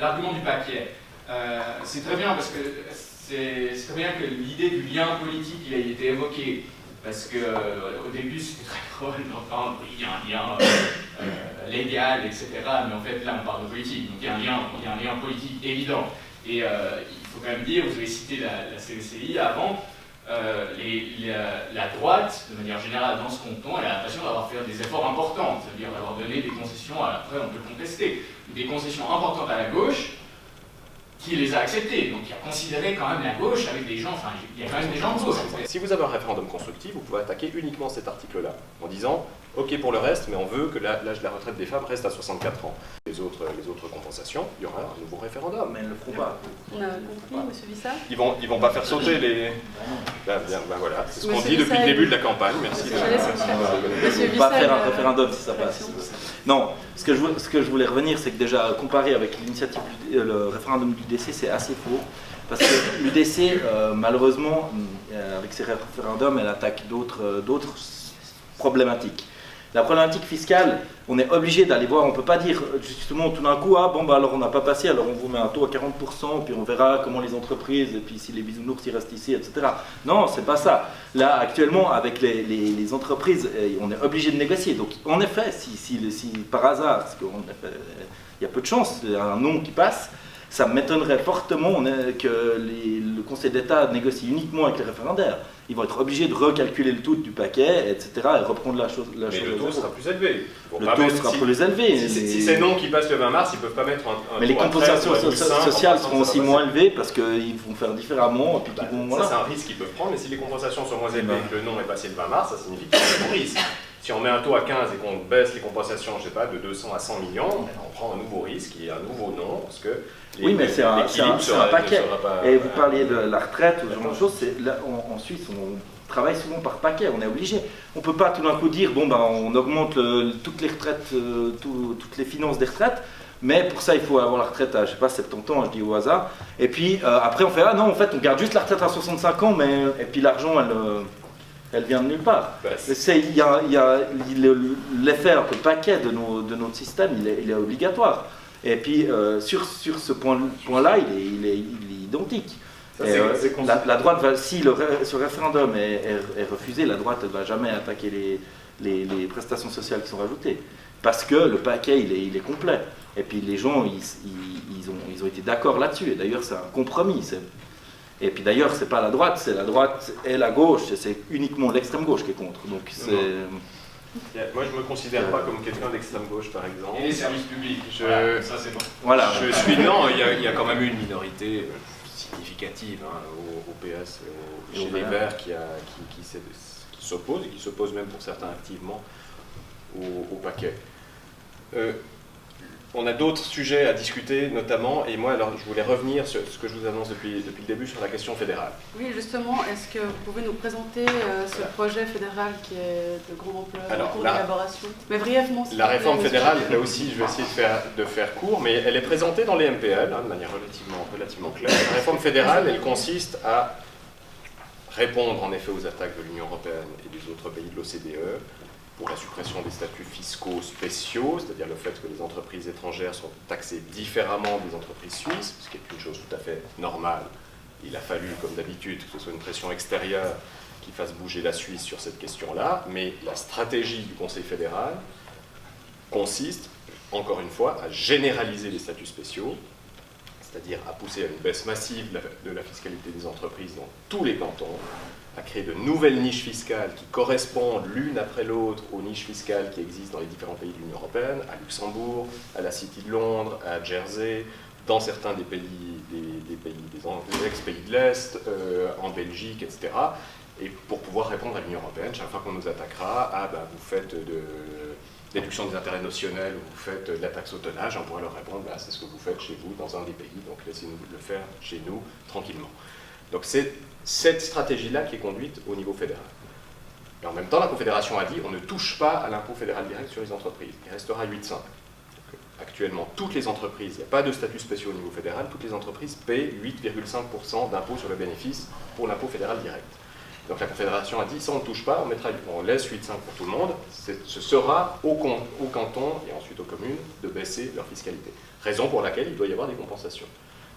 l'argument du paquet. C'est très bien parce que c'est très bien que l'idée du lien politique il a été évoquée. Parce qu'au début, c'était très drôle d'entendre qu'il y a un lien légal, etc. Mais en fait, là, on parle de politique. Donc, il y a un lien politique évident. Et il faut quand même dire, vous avez cité la CECI avant, la droite, de manière générale, dans ce canton, elle a l'impression d'avoir fait des efforts importants. C'est-à-dire d'avoir donné des concessions, après, on peut le contester, des concessions importantes à la gauche, qui les a acceptés, donc il a considéré quand même la gauche avec des gens, enfin il y a quand même des gens de gauche. Si vous avez un référendum constructif, vous pouvez attaquer uniquement cet article-là, en disant ok pour le reste, mais on veut que l'âge de la retraite des femmes reste à 64 ans. Les autres compensations, il y aura un nouveau référendum. Mais ils ne le feront pas. On a compris, M. Vissal. Ils vont pas faire sauter les... Ben voilà, c'est ce qu'on dit depuis le début de la campagne, merci. Ils ne vont pas faire un référendum si ça passe. Non, ce que je voulais revenir, c'est que déjà, comparé avec l'initiative, le référendum du l'UDC, c'est assez faux. Parce que l'UDC, malheureusement, avec ses référendums, elle attaque d'autres problématiques. La problématique fiscale, on est obligé d'aller voir, on ne peut pas dire justement tout d'un coup, alors on n'a pas passé, alors on vous met un taux à 40%, puis on verra comment les entreprises, et puis si les bisounours ils restent ici, etc. Non, c'est pas ça. Là, actuellement, avec les entreprises, on est obligé de négocier. Donc, en effet, si par hasard, parce qu'il y a peu de chance, il y a un nom qui passe, ça m'étonnerait fortement que le Conseil d'État négocie uniquement avec les référendaires. ils vont être obligés de recalculer le tout du paquet, etc. et reprendre la chose. Mais le taux sera plus élevé. Le taux sera plus élevé. Si c'est non qui passe le 20 mars, ils ne peuvent pas mettre un mais les taux à compensations 13, sociales seront aussi moins passer. élevées parce qu'ils vont faire différemment. Et puis qu'ils vont, Ça, voilà. c'est un risque qu'ils peuvent prendre, mais si les compensations sont moins élevées et que le non est passé le 20 mars, ça signifie qu'il y a un risque. Si on met un taux à 15 et qu'on baisse les compensations, je sais pas, de 200 à 100 millions, on prend un nouveau risque, il y a un nouveau non, parce que Oui, mais c'est un paquet. Pas, et vous parliez de la retraite ou ce genre de choses. Là, en Suisse, on travaille souvent par paquet, on est obligé. On ne peut pas tout d'un coup dire, bon, ben, on augmente toutes les retraites, toutes les finances des retraites, mais pour ça, il faut avoir la retraite à, je sais pas, 70 ans, je dis au hasard. Et puis, après, on fait, ah non, en fait, on garde juste la retraite à 65 ans, mais, et puis l'argent, elle vient de nulle part. Il y a l'effet un peu paquet de notre système, il est obligatoire. Et puis sur ce point-là, il est identique. Ça, la droite va, si ce référendum est refusé, la droite ne va jamais attaquer les prestations sociales qui sont rajoutées. Parce que le paquet, il est complet. Et puis les gens, ils ont été d'accord là-dessus. Et d'ailleurs, c'est un compromis. Et puis d'ailleurs, c'est pas la droite, c'est la droite et la gauche, c'est uniquement l'extrême gauche qui est contre. Donc c'est... Moi, je me considère pas comme quelqu'un d'extrême gauche, par exemple. Et les services publics, voilà, ça c'est bon. Voilà. Non, il y a quand même eu une minorité significative au PS, chez les Verts, qui s'oppose, et qui s'oppose même pour certains activement au paquet. On a d'autres sujets à discuter, notamment, et moi, alors, je voulais revenir sur ce que je vous annonce depuis le début sur la question fédérale. Oui, justement, est-ce que vous pouvez nous présenter ce projet fédéral qui est de grande ampleur, en cours d'élaboration? Mais brièvement, la réforme fédérale, là aussi, je vais essayer de faire court, mais elle est présentée dans les MPL, de manière relativement claire. La réforme fédérale, elle consiste à répondre en effet aux attaques de l'Union européenne et des autres pays de l'OCDE, pour la suppression des statuts fiscaux spéciaux, c'est-à-dire le fait que les entreprises étrangères sont taxées différemment des entreprises suisses, ce qui est une chose tout à fait normale. Il a fallu, comme d'habitude, que ce soit une pression extérieure qui fasse bouger la Suisse sur cette question-là, mais la stratégie du Conseil fédéral consiste, encore une fois, à généraliser les statuts spéciaux, c'est-à-dire à pousser à une baisse massive de la fiscalité des entreprises dans tous les cantons, à créer de nouvelles niches fiscales qui correspondent l'une après l'autre aux niches fiscales qui existent dans les différents pays de l'Union européenne, à Luxembourg, à la City de Londres, à Jersey, dans certains des ex-pays de l'Est, en Belgique, etc. Et pour pouvoir répondre à l'Union européenne, chaque fois qu'on nous attaquera, vous faites de déduction des intérêts notionnels, ou vous faites de la taxe au tonnage, on pourrait leur répondre, c'est ce que vous faites chez vous dans un des pays, donc laissez-nous le faire chez nous tranquillement. Donc c'est cette stratégie-là qui est conduite au niveau fédéral. Et en même temps, la Confédération a dit on ne touche pas à l'impôt fédéral direct sur les entreprises. Il restera 8,5. Actuellement, toutes les entreprises, il n'y a pas de statut spécial au niveau fédéral, toutes les entreprises paient 8,5% d'impôt sur le bénéfice pour l'impôt fédéral direct. Donc la Confédération a dit ça on ne touche pas, on laisse 8,5 pour tout le monde, ce sera au canton et ensuite aux communes de baisser leur fiscalité. Raison pour laquelle il doit y avoir des compensations.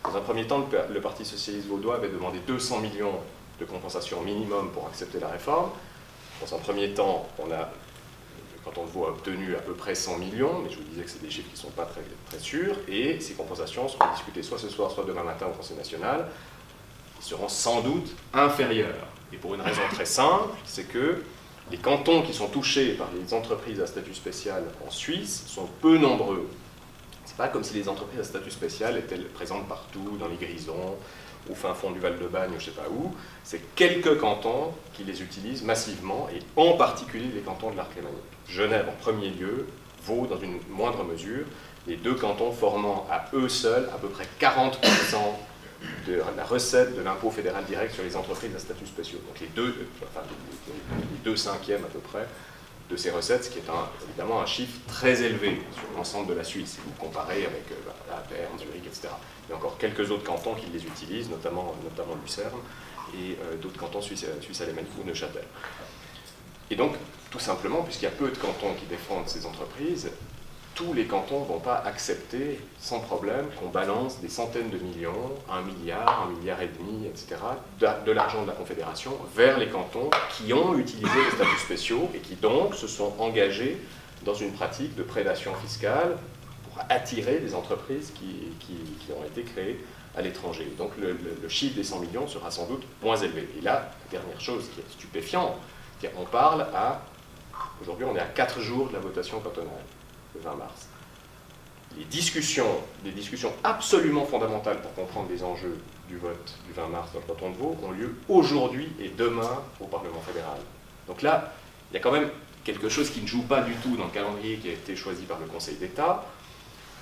Dans un premier temps, le Parti socialiste vaudois avait demandé 200 millions de compensation minimum pour accepter la réforme. Dans un premier temps, quand on le voit, obtenu à peu près 100 millions, mais je vous disais que c'est des chiffres qui ne sont pas très, très sûrs, et ces compensations seront discutées soit ce soir, soit demain matin au Conseil national. Ils seront sans doute inférieurs. Et pour une raison très simple, c'est que les cantons qui sont touchés par les entreprises à statut spécial en Suisse sont peu nombreux. C'est pas comme si les entreprises à statut spécial étaient présentes partout, dans les Grisons, au fin fond du Val-de-Bagne, ou je ne sais pas où. C'est quelques cantons qui les utilisent massivement, et en particulier les cantons de l'Arc lémanique. Genève en premier lieu, Vaud dans une moindre mesure, les deux cantons formant à eux seuls à peu près 40% de la recette de l'impôt fédéral direct sur les entreprises à statut spéciaux. Donc les deux cinquièmes à peu près de ces recettes, ce qui est évidemment un chiffre très élevé sur l'ensemble de la Suisse, si vous comparez avec Berne, Zurich, etc. Il y a encore quelques autres cantons qui les utilisent, notamment Lucerne, et d'autres cantons suisses alémaniques ou Neuchâtel. Et donc, tout simplement, puisqu'il y a peu de cantons qui défendent ces entreprises, tous les cantons ne vont pas accepter sans problème qu'on balance des centaines de millions, 1 milliard, 1,5 milliard, etc., de l'argent de la Confédération vers les cantons qui ont utilisé les statuts spéciaux et qui donc se sont engagés dans une pratique de prédation fiscale pour attirer des entreprises qui ont été créées à l'étranger. Donc le chiffre des 100 millions sera sans doute moins élevé. Et là, la dernière chose qui est stupéfiante, on parle aujourd'hui on est à 4 jours de la votation cantonale, le 20 mars. Des discussions absolument fondamentales pour comprendre les enjeux du vote du 20 mars dans le canton de Vaud ont lieu aujourd'hui et demain au Parlement fédéral. Donc là, il y a quand même quelque chose qui ne joue pas du tout dans le calendrier qui a été choisi par le Conseil d'État.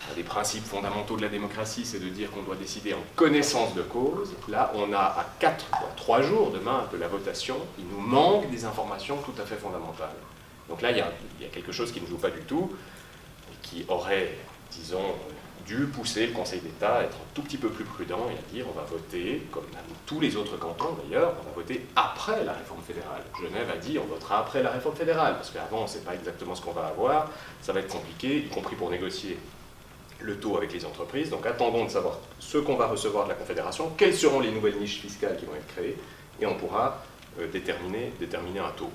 Un des principes fondamentaux de la démocratie, c'est de dire qu'on doit décider en connaissance de cause. Là, on a à 3 jours demain de la votation, il nous manque des informations tout à fait fondamentales. Donc là, il y a quelque chose qui ne joue pas du tout, et qui aurait, disons, dû pousser le Conseil d'État à être un tout petit peu plus prudent et à dire on va voter, comme dans tous les autres cantons d'ailleurs, on va voter après la réforme fédérale. Genève a dit on votera après la réforme fédérale, parce qu'avant on ne sait pas exactement ce qu'on va avoir, ça va être compliqué, y compris pour négocier le taux avec les entreprises. Donc attendons de savoir ce qu'on va recevoir de la Confédération, quelles seront les nouvelles niches fiscales qui vont être créées, et on pourra déterminer un taux.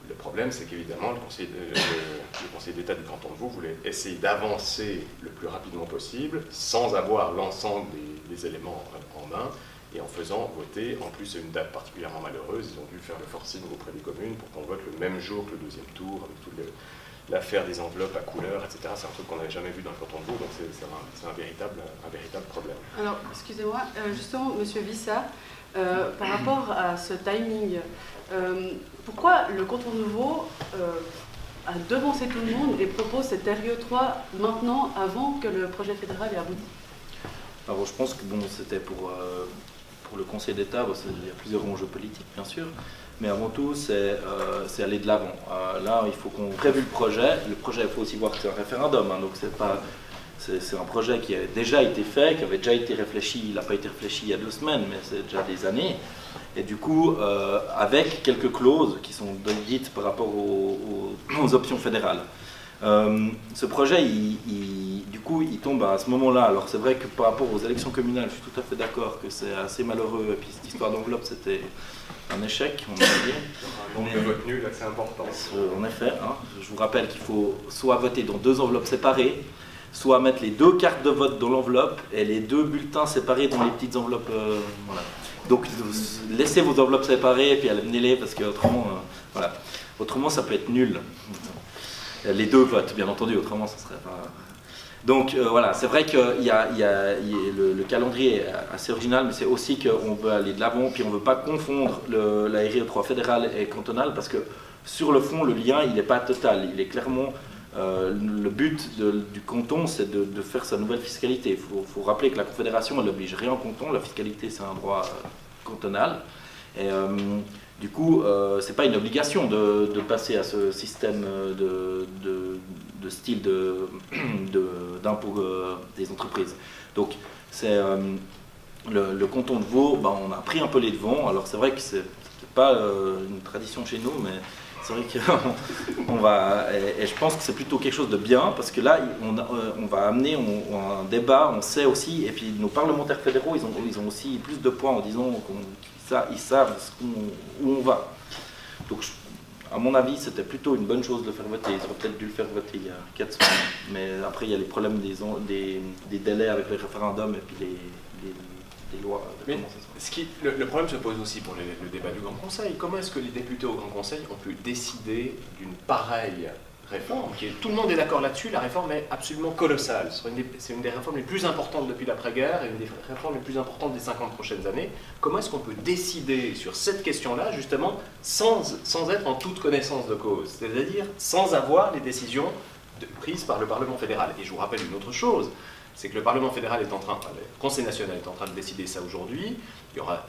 Le problème, c'est qu'évidemment, le Conseil d'État du canton de Vaud voulait essayer d'avancer le plus rapidement possible, sans avoir l'ensemble des éléments en main, et en faisant voter, en plus à une date particulièrement malheureuse, ils ont dû faire le forcing auprès des communes pour qu'on vote le même jour que le deuxième tour, avec toute l'affaire des enveloppes à couleur, etc. C'est un truc qu'on n'avait jamais vu dans le canton de Vaud, donc c'est un véritable problème. Alors, excusez-moi, justement, Monsieur Vissa, par rapport à ce timing, pourquoi le canton de Vaud a devancé tout le monde et propose cette RIE3 maintenant, avant que le projet fédéral ait abouti? Alors je pense que c'était pour le Conseil d'État, il y a plusieurs enjeux politiques bien sûr, mais avant tout c'est aller de l'avant. Là il faut qu'on prévoie le projet, il faut aussi voir que c'est un référendum, hein, donc c'est un projet qui a déjà été fait, qui avait déjà été réfléchi, il n'a pas été réfléchi il y a 2 semaines, mais c'est déjà des années, et du coup avec quelques clauses qui sont dites par rapport aux options fédérales. Ce projet, du coup, il tombe à ce moment-là. Alors c'est vrai que par rapport aux élections communales, je suis tout à fait d'accord que c'est assez malheureux. Et puis cette histoire d'enveloppe, c'était un échec, on va dire. Donc le vote nul, là, c'est important. En effet, hein, je vous rappelle qu'il faut soit voter dans 2 enveloppes séparées, soit mettre les 2 cartes de vote dans l'enveloppe et les 2 bulletins séparés dans les petites enveloppes. Voilà. Donc laissez vos enveloppes séparées et puis amenez-les parce qu'autrement, voilà. Autrement, ça peut être nul. Les 2 votes, bien entendu, autrement ça serait pas... Donc voilà, c'est vrai que le calendrier est assez original, mais c'est aussi qu'on veut aller de l'avant, puis on ne veut pas confondre la RIE3 fédérale et cantonale, parce que sur le fond, le lien, il n'est pas total. Il est clairement... le but du canton, c'est de faire sa nouvelle fiscalité. Il faut rappeler que la Confédération, elle n'oblige rien au canton, la fiscalité, c'est un droit cantonal. Et... du coup, ce n'est pas une obligation de passer à ce système de style d'impôt des entreprises. Donc, c'est le canton de Vaud, on a pris un peu les devants. Alors, c'est vrai que ce n'est pas une tradition chez nous, mais c'est vrai qu'on va... Et je pense que c'est plutôt quelque chose de bien, parce que là, on va amener un débat, on sait aussi, et puis nos parlementaires fédéraux, ils ont aussi plus de points en disant ils savent où on va. Donc, à mon avis, c'était plutôt une bonne chose de le faire voter. Ils auraient peut-être dû le faire voter il y a 4 semaines. Mais après, il y a les problèmes des délais avec les référendums et puis les lois. Mais le problème se pose aussi pour le débat du Grand Conseil. Comment est-ce que les députés au Grand Conseil ont pu décider d'une pareille réforme tout le monde est d'accord là-dessus, la réforme est absolument colossale. C'est une des réformes les plus importantes depuis l'après-guerre et une des réformes les plus importantes des 50 prochaines années. Comment est-ce qu'on peut décider sur cette question-là, justement, sans être en toute connaissance de cause, c'est-à-dire sans avoir les décisions prises par le Parlement fédéral? Et je vous rappelle une autre chose, c'est que le Parlement fédéral le Conseil national est en train de décider ça aujourd'hui. Il y aura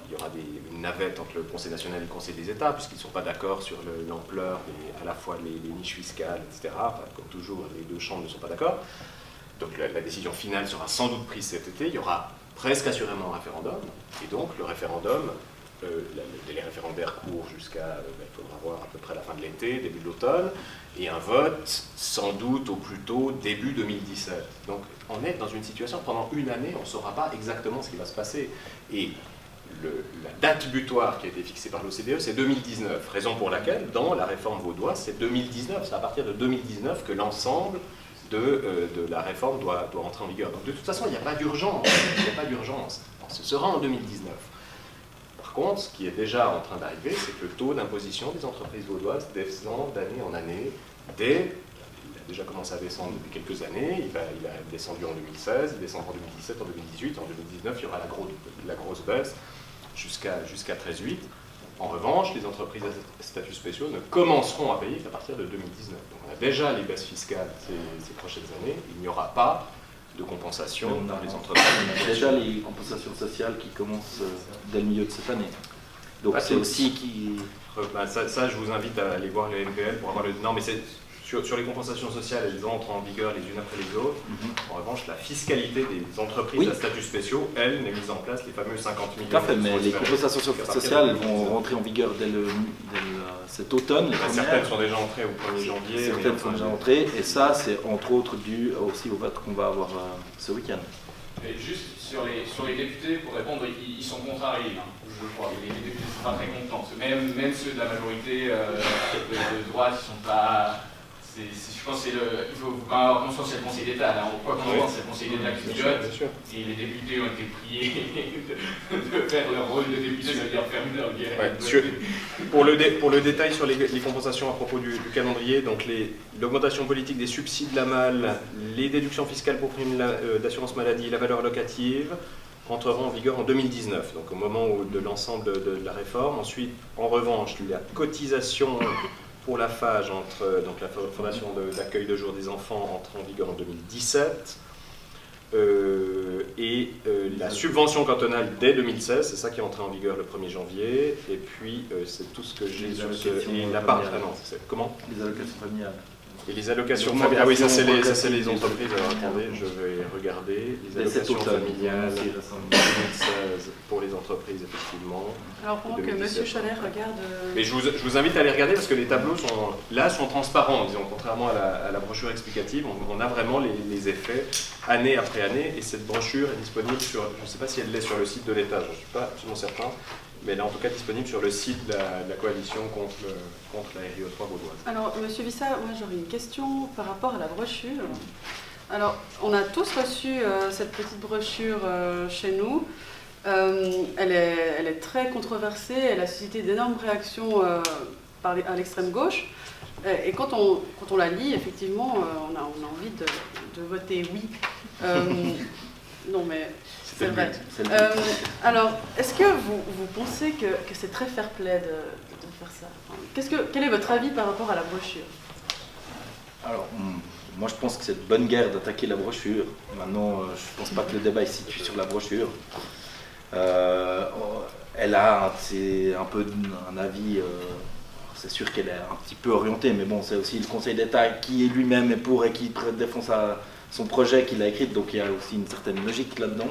une navette entre le Conseil national et le Conseil des États, puisqu'ils ne sont pas d'accord sur l'ampleur, à la fois les niches fiscales, etc. Enfin, comme toujours, les 2 chambres ne sont pas d'accord. Donc la décision finale sera sans doute prise cet été. Il y aura presque assurément un référendum. Et donc le référendum, les référendaires courent jusqu'à, il faudra voir à peu près la fin de l'été, début de l'automne, et un vote sans doute au plus tôt début 2017. Donc on est dans une situation, pendant une année, on ne saura pas exactement ce qui va se passer. Et la date butoir qui a été fixée par l'OCDE, c'est 2019, raison pour laquelle, dans la réforme vaudoise, c'est 2019, c'est à partir de 2019 que l'ensemble de la réforme doit entrer en vigueur. Donc de toute façon, il n'y a pas d'urgence. Ce sera en 2019. Par contre, ce qui est déjà en train d'arriver, c'est que le taux d'imposition des entreprises vaudoises descend d'année en année. Il a déjà commencé à descendre depuis quelques années, il a descendu en 2016, il descendra en 2017, en 2018, en 2019, il y aura la grosse baisse jusqu'à 13,8. En revanche, les entreprises à statut spéciaux ne commenceront à payer qu'à partir de 2019. Donc on a déjà les baisses fiscales ces prochaines années, il n'y aura pas de compensation dans les entreprises. On a déjà les compensations sociales qui commencent dès le milieu de cette année. Donc c'est aussi qui... Ça, je vous invite à aller voir le MPL pour avoir le... Non, mais c'est... Sur les compensations sociales, elles entrent en vigueur les unes après les autres. En revanche, la fiscalité des entreprises à statut spéciaux, elle, n'est mise en place, les fameux 50 millions. Tout à fait, mais les compensations sociales vont rentrer en vigueur dès cet automne. Certaines sont déjà entrées au 1er janvier. Certaines sont déjà entrées, et ça, c'est entre autres dû aussi au vote qu'on va avoir ce week-end. Et juste sur les députés, pour répondre, ils sont contrariés, je crois. Les députés ne sont pas très contents. Même ceux de la majorité de droite, ils ne sont pas... je pense qu'il faut quand même avoir conscience, c'est le Conseil d'État. Quoi qu'on pense, c'est le Conseil d'État qui pilote. Et les députés ont été priés de faire leur rôle de député, c'est-à-dire fermer leur guerre. Pour le détail sur les compensations à propos du calendrier, donc l'augmentation politique des subsides de la malle, les déductions fiscales pour primes d'assurance maladie, la valeur locative, entreront en vigueur en 2019, donc au moment de l'ensemble de la réforme. Ensuite, en revanche, la cotisation pour la FAGE, donc la Fondation d'accueil de jour des enfants, entre en vigueur en 2017. La subvention cantonale dès 2016, c'est ça qui est entré en vigueur le 1er janvier. Et puis, c'est tout ce que j'ai sur ce... Et comment ? Les allocations familiales. Et les allocations familiales. Ah oui, ça c'est les entreprises. Alors attendez, je vais regarder. Les allocations familiales 2016 pour les entreprises, effectivement. Alors pendant que M. Cholet regarde... Et je vous invite à les regarder parce que les tableaux sont transparents, disons, contrairement à la brochure explicative. On a vraiment les effets année après année. Et cette brochure est disponible sur... Je ne sais pas si elle l'est sur le site de l'État, je ne suis pas absolument certain. Mais elle est en tout cas disponible sur le site de la coalition contre la RIO3 vaudoise. Alors, M. Vissa, moi j'aurais une question par rapport à la brochure. Alors, on a tous reçu cette petite brochure chez nous. Elle est très controversée, elle a suscité d'énormes réactions à l'extrême gauche. Et quand on la lit, effectivement, on a envie de voter oui. Non, mais c'est vrai. Alors, est-ce que vous pensez que c'est très fair-play de faire ça ? Quel est votre avis par rapport à la brochure ? Alors, moi je pense que c'est de bonne guerre d'attaquer la brochure. Maintenant, je ne pense pas que le débat se situe sur la brochure. Elle a un peu un avis... c'est sûr qu'elle est un petit peu orientée, mais bon, c'est aussi le Conseil d'État qui lui-même est pour et qui défend son projet qu'il a écrit, donc il y a aussi une certaine logique là-dedans.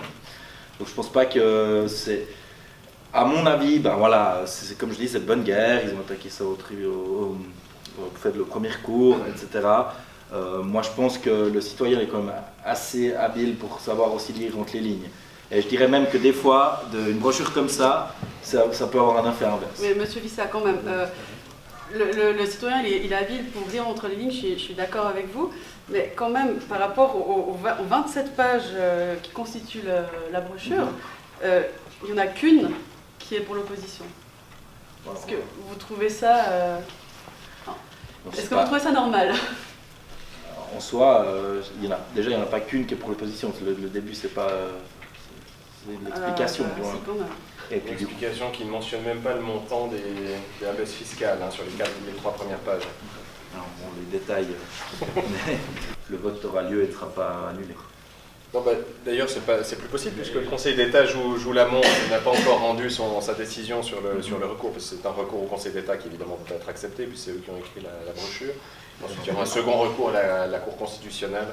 Donc je pense pas que c'est... À mon avis, ben voilà, c'est comme je dis, c'est de bonne guerre, ils ont attaqué ça au fait de le premier cours, etc. Moi je pense que le citoyen est quand même assez habile pour savoir aussi lire entre les lignes. Et je dirais même que des fois, une brochure comme ça peut avoir un effet inverse. Mais Monsieur Vissa, quand même, le citoyen il est habile pour lire entre les lignes, je suis d'accord avec vous, mais quand même, par rapport aux 27 pages qui constituent la brochure, il n'y en a qu'une qui est pour l'opposition. Est-ce que vous trouvez ça... Est-ce que vous trouvez ça normal ? En soi, il n'y en a pas qu'une qui est pour l'opposition. Le début, c'est pas... c'est l'explication. Si, quand même. Et puis, une explication qui ne mentionne même pas le montant des baisses fiscales sur les 3 premières pages. Alors, bon, les détails, le vote aura lieu et ne sera pas annulé. Non, d'ailleurs, c'est plus possible puisque le Conseil d'État joue la montre. Il n'a pas encore rendu sa décision sur le recours, parce que c'est un recours au Conseil d'État qui évidemment peut être accepté, puis c'est eux qui ont écrit la brochure. Ensuite, il y aura un second recours à la Cour constitutionnelle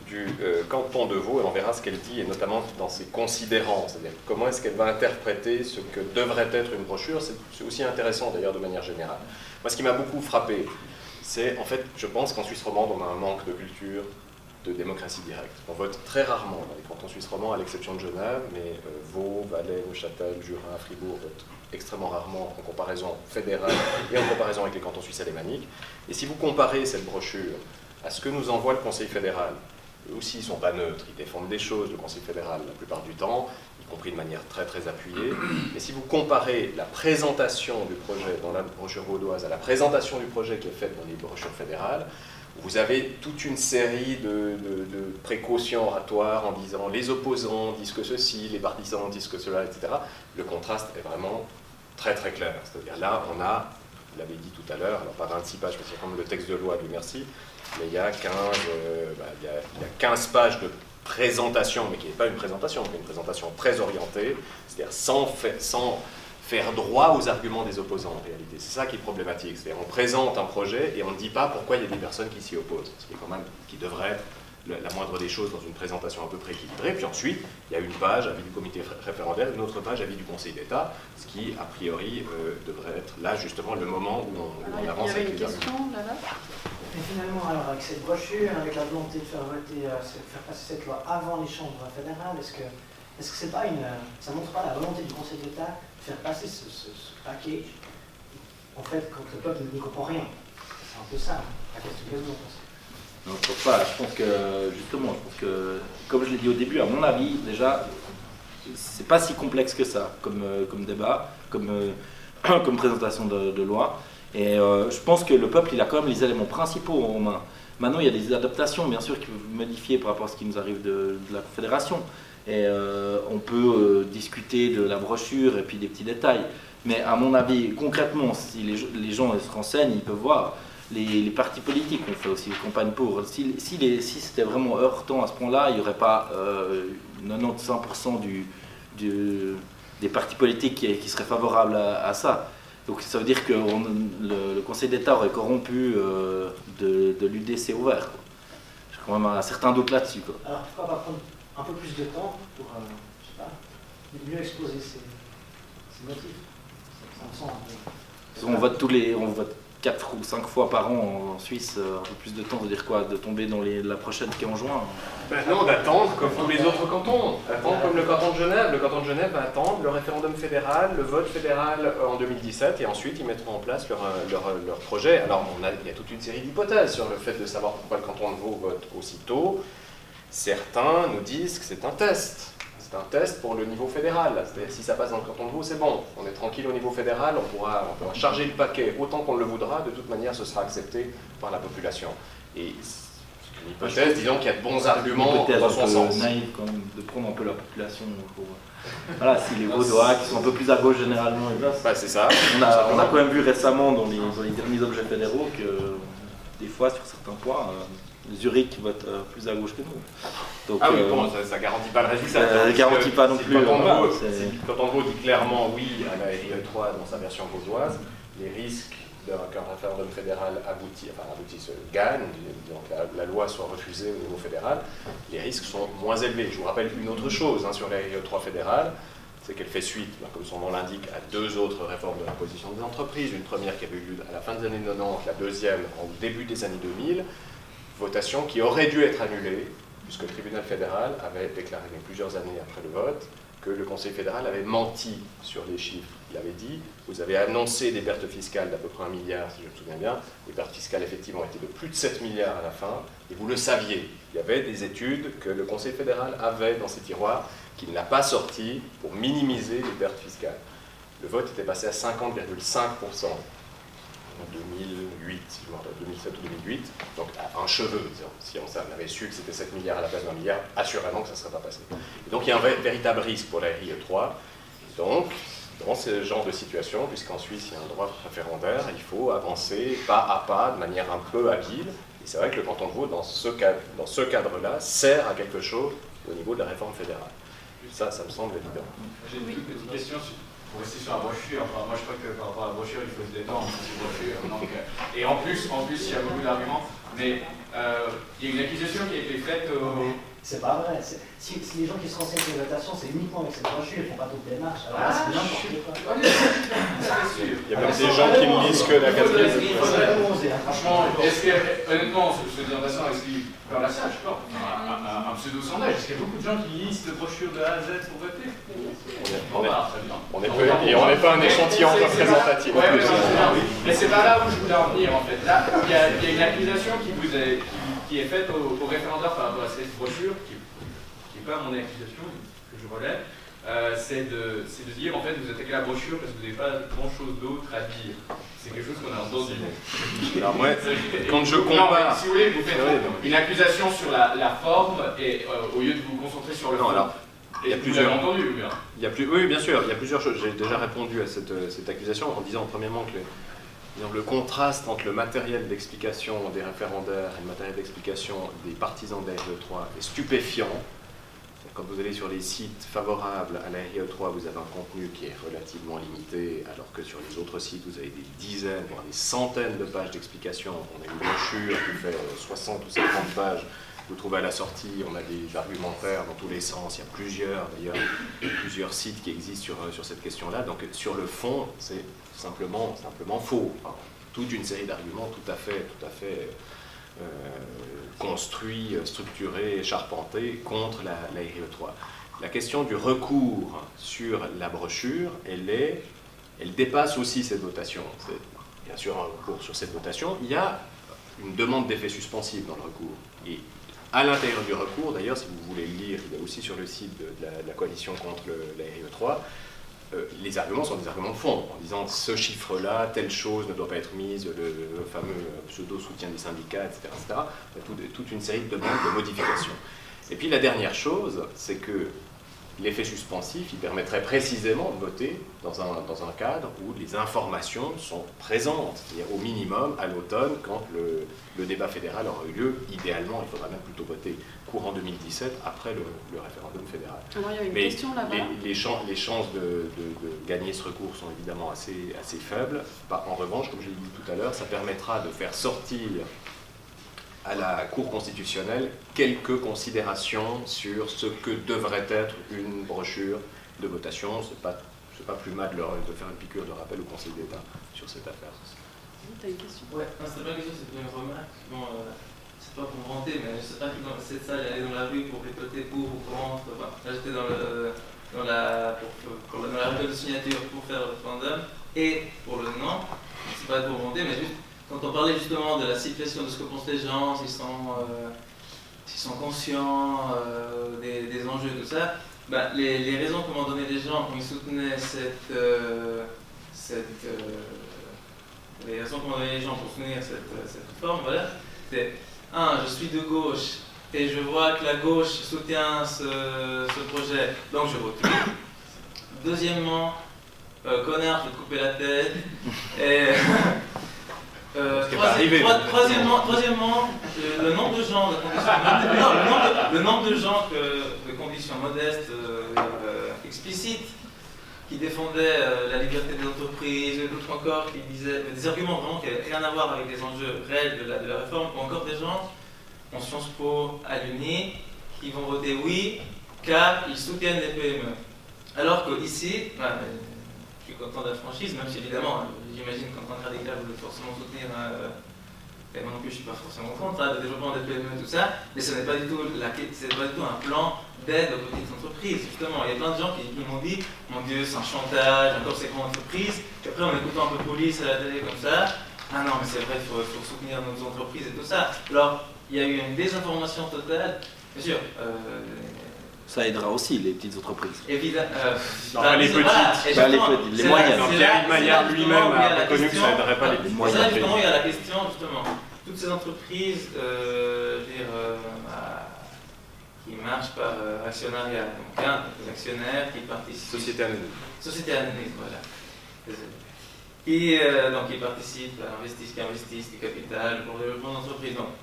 du canton de Vaud, et on verra ce qu'elle dit, et notamment dans ses considérants, c'est-à-dire comment est-ce qu'elle va interpréter ce que devrait être une brochure. C'est aussi intéressant d'ailleurs de manière générale. Moi, ce qui m'a beaucoup frappé, c'est en fait, je pense qu'en Suisse romande, on a un manque de culture de démocratie directe. On vote très rarement dans les cantons suisses romands, à l'exception de Genève, mais Vaud, Valais, Neuchâtel, Jura, Fribourg votent extrêmement rarement en comparaison fédérale et en comparaison avec les cantons suisses alémaniques. Et si vous comparez cette brochure à ce que nous envoie le Conseil fédéral. Eux aussi, ils ne sont pas neutres, ils défendent des choses, le Conseil fédéral, la plupart du temps, y compris de manière très très appuyée. Mais si vous comparez la présentation du projet dans la brochure vaudoise à la présentation du projet qui est faite dans les brochures fédérales, vous avez toute une série de précautions oratoires en disant les opposants disent que ceci, les partisans disent que cela, etc. Le contraste est vraiment très très clair. C'est-à-dire là, on a, vous l'avez dit tout à l'heure, alors pas 26 pages, parce que c'est comme le texte de loi, Dieu merci, mais il y a 15 pages de présentation, mais qui n'est pas une présentation, mais une présentation très orientée, c'est-à-dire sans faire droit aux arguments des opposants en réalité. C'est ça qui est problématique. C'est-à-dire on présente un projet et on ne dit pas pourquoi il y a des personnes qui s'y opposent, ce qui est quand même, qui devrait être la moindre des choses dans une présentation à peu près équilibrée. Puis ensuite, il y a une page avis du comité référendaire, une autre page avis du Conseil d'État, ce qui, a priori, devrait être là justement le moment où on avance avec les arguments. Il y avait une question là-bas. Et finalement, alors avec cette brochure, avec la volonté de faire passer cette loi avant les chambres fédérales, est-ce que c'est pas ça montre pas la volonté du Conseil d'État de faire passer ce package, en fait, quand le peuple n'y comprend rien? C'est un peu ça, la question que vous pensez. Non, je pense pas. Je pense que, justement, comme je l'ai dit au début, à mon avis, déjà, c'est pas si complexe que ça, comme débat, comme présentation de loi. Et je pense que le peuple, il a quand même les éléments principaux en main. Maintenant, il y a des adaptations, bien sûr, qui peuvent modifier par rapport à ce qui nous arrive de la Confédération. Et on peut discuter de la brochure et puis des petits détails. Mais à mon avis, concrètement, si les gens se renseignent, ils peuvent voir. Les partis politiques ont fait aussi des campagnes pour. Si c'était vraiment heurtant à ce point-là, il n'y aurait pas 95% des partis politiques qui seraient favorables à ça. Donc ça veut dire que le Conseil d'État aurait corrompu de l'UDC ouvert. J'ai quand même un certain doute là-dessus. Alors pourquoi pas prendre un peu plus de temps pour je sais pas, mieux exposer ces motifs? Ça me semble un peu... On vote 4 ou 5 fois par an en Suisse, un peu plus de temps, ça veut dire quoi? De tomber dans la prochaine qui est en juin? Non, d'attendre comme tous les autres cantons, attendre comme le canton de Genève. Le canton de Genève va attendre le référendum fédéral, le vote fédéral en 2017, et ensuite ils mettront en place leur projet. Alors il y a toute une série d'hypothèses sur le fait de savoir pourquoi le canton de Vaud vote aussitôt. Certains nous disent que c'est un test. C'est un test pour le niveau fédéral. C'est-à-dire si ça passe dans le canton de Vaud, c'est bon. On est tranquille au niveau fédéral, on pourra charger le paquet autant qu'on le voudra. De toute manière, ce sera accepté par la population. Et c'est une hypothèse, disons qu'il y a de bons arguments dans son sens. Naïf quand même, de prendre un peu la population pour... Voilà, si les Vaudois qui sont un peu plus à gauche généralement, c'est ça. On a quand même vu récemment dans les derniers objets fédéraux que des fois, sur certains points, Zurich vote plus à gauche que nous. Donc, oui, bon, ça ne garantit pas le résultat. Ça ne garantit pas non plus. Quand on dit clairement oui à la RIE3 dans sa version vaudoise, les risques qu'un référendum fédéral gagne, donc la loi soit refusée au niveau fédéral, les risques sont moins élevés. Je vous rappelle une autre chose sur la RIE3 fédérale, c'est qu'elle fait suite, comme son nom l'indique, à 2 autres réformes de l'imposition des entreprises. Une première qui avait eu lieu à la fin des années 90, la deuxième au début des années 2000. Votation qui aurait dû être annulée, puisque le tribunal fédéral avait déclaré plusieurs années après le vote que le Conseil fédéral avait menti sur les chiffres. Il avait dit, vous avez annoncé des pertes fiscales d'à peu près 1 milliard, si je me souviens bien. Les pertes fiscales, effectivement, étaient de plus de 7 milliards à la fin, et vous le saviez. Il y avait des études que le Conseil fédéral avait dans ses tiroirs, qu'il n'a pas sorties pour minimiser les pertes fiscales. Le vote était passé à 50,5%. En 2008, 2007 ou 2008, donc à un cheveu, disons. Si on avait su que c'était 7 milliards à la place d'1 milliard, assurément que ça ne serait pas passé. Et donc il y a un véritable risque pour la RIE3. Donc, dans ce genre de situation, puisqu'en Suisse il y a un droit référendaire, il faut avancer pas à pas, de manière un peu habile. Et c'est vrai que le canton de Vaud, dans ce cadre-là, sert à quelque chose au niveau de la réforme fédérale. Ça me semble évident. J'ai une petite question pour rester sur la brochure. Enfin, moi je crois que par rapport à la brochure, il faut se détendre sur cette brochure. Donc, et en plus, il y a beaucoup d'arguments. Mais il y a une accusation qui a été faite au... C'est pas vrai. Si les gens qui se renseignent sur les votations, c'est uniquement avec cette brochure, ils ne font pas toute démarche. Alors c'est n'importe quoi. Il y a même des gens qui ne lisent que la quatrième. Franchement, honnêtement, se dire passant, est-ce qu'il peut faire la ça, je sais pas, un pseudo-sondage, est-ce qu'il y a beaucoup de gens qui lisent cette brochure de A à Z pour voter? On n'est pas un échantillon représentatif. Mais c'est pas là où je voulais en venir en fait. Là, il y a une accusation qui qui est faite au référendaire par rapport à cette brochure, qui n'est pas mon accusation, que je relève, c'est de dire en fait vous attaquez la brochure parce que vous n'avez pas grand chose d'autre à dire. C'est quelque chose qu'on a entendu. Alors moi, quand je compare... Non, si vous voulez, vous faites une accusation sur la forme et au lieu de vous concentrer sur le fond. Alors, il y a plusieurs... Vous l'avez entendu, bien. Oui, bien sûr, il y a plusieurs choses. J'ai déjà répondu à cette accusation en disant premièrement que le contraste entre le matériel d'explication des référendaires et le matériel d'explication des partisans de la RE3 est stupéfiant. Quand vous allez sur les sites favorables à la RE3, vous avez un contenu qui est relativement limité, alors que sur les autres sites, vous avez des dizaines, voire des centaines de pages d'explication. On a une brochure qui fait 60 ou 50 pages. Vous trouvez à la sortie, on a des argumentaires dans tous les sens. Il y a plusieurs sites qui existent sur cette question-là. Donc sur le fond, c'est simplement faux. Enfin, toute une série d'arguments tout à fait construits, structurés, charpentés contre la RE3. La question du recours sur la brochure, elle dépasse aussi cette votation. C'est bien sûr un recours sur cette votation. Il y a une demande d'effet suspensif dans le recours. Et à l'intérieur du recours, d'ailleurs, si vous voulez le lire, il est aussi sur le site de la coalition contre la RE3, les arguments sont des arguments de fond, en disant ce chiffre-là, telle chose ne doit pas être mise, le fameux pseudo-soutien des syndicats, etc. Toute une série de demandes de modification. Et puis la dernière chose, c'est que l'effet suspensif, il permettrait précisément de voter dans un cadre où les informations sont présentes, c'est-à-dire au minimum à l'automne, quand le débat fédéral aura eu lieu. Idéalement, il faudra même plutôt voter courant 2017, après le référendum fédéral. Alors il y a une Mais question là-bas. les chances de gagner ce recours sont évidemment assez faibles. En revanche, comme je l'ai dit tout à l'heure, ça permettra de faire sortir à la Cour constitutionnelle quelques considérations sur ce que devrait être une brochure de votation. C'est pas plus mal de faire une piqûre de rappel au Conseil d'État sur cette affaire. Tu as une question? Ouais, non, c'est pas une question, c'est une remarque. Bon, c'est pas pour me vanter, mais je sais pas que dans cette salle, aller dans la rue pour ripoter pour ou contre. Enfin, là, j'étais dans la récolte de signature pour faire le référendum et pour le non. C'est pas pour me vanter, mais juste quand on parlait justement de la situation, de ce que pensent les gens, s'ils sont conscients des enjeux, tout ça, ben, les raisons que m'ont donné les gens quand ils soutenaient les raisons que m'ont donné les gens pour soutenir cette réforme, voilà, c'est je suis de gauche et je vois que la gauche soutient ce projet, donc je vote oui. Deuxièmement, connard, je vais te couper la tête. Et troisièmement, le nombre de gens de conditions modestes, explicites, qui défendaient la liberté des entreprises, et d'autres encore qui disaient des arguments vraiment qui n'avaient rien à voir avec les enjeux réels de la réforme, ou encore des gens en Sciences Po à l'Uni qui vont voter oui car ils soutiennent les PME. Alors qu'ici, je suis content de la franchise, même si évidemment, j'imagine qu'en tant que radical, vous voulez forcément soutenir, et moi non plus je ne suis pas forcément contre, le développement des PME et tout ça, mais ce n'est pas du tout un plan d'aide aux petites entreprises. Justement, il y a plein de gens qui m'ont dit, mon Dieu, c'est un chantage, encore ces grandes entreprises, et après en écoutant un peu police à la télé comme ça, ah non, mais c'est vrai, il faut soutenir nos entreprises et tout ça. Alors, il y a eu une désinformation totale, bien sûr. Ça aidera aussi les petites entreprises. Évidemment. Les petites, les moyennes. Pierre Maillard lui-même a reconnu que ça n'aiderait pas les moyennes. Là, justement, il y a la question, justement, toutes ces entreprises, qui marchent par actionnariat. Donc, des actionnaires qui participent. Société anonyme. Société anonyme, voilà. Désolé. Donc, ils participent, qui investissent du capital pour le développement d'entreprise. Donc,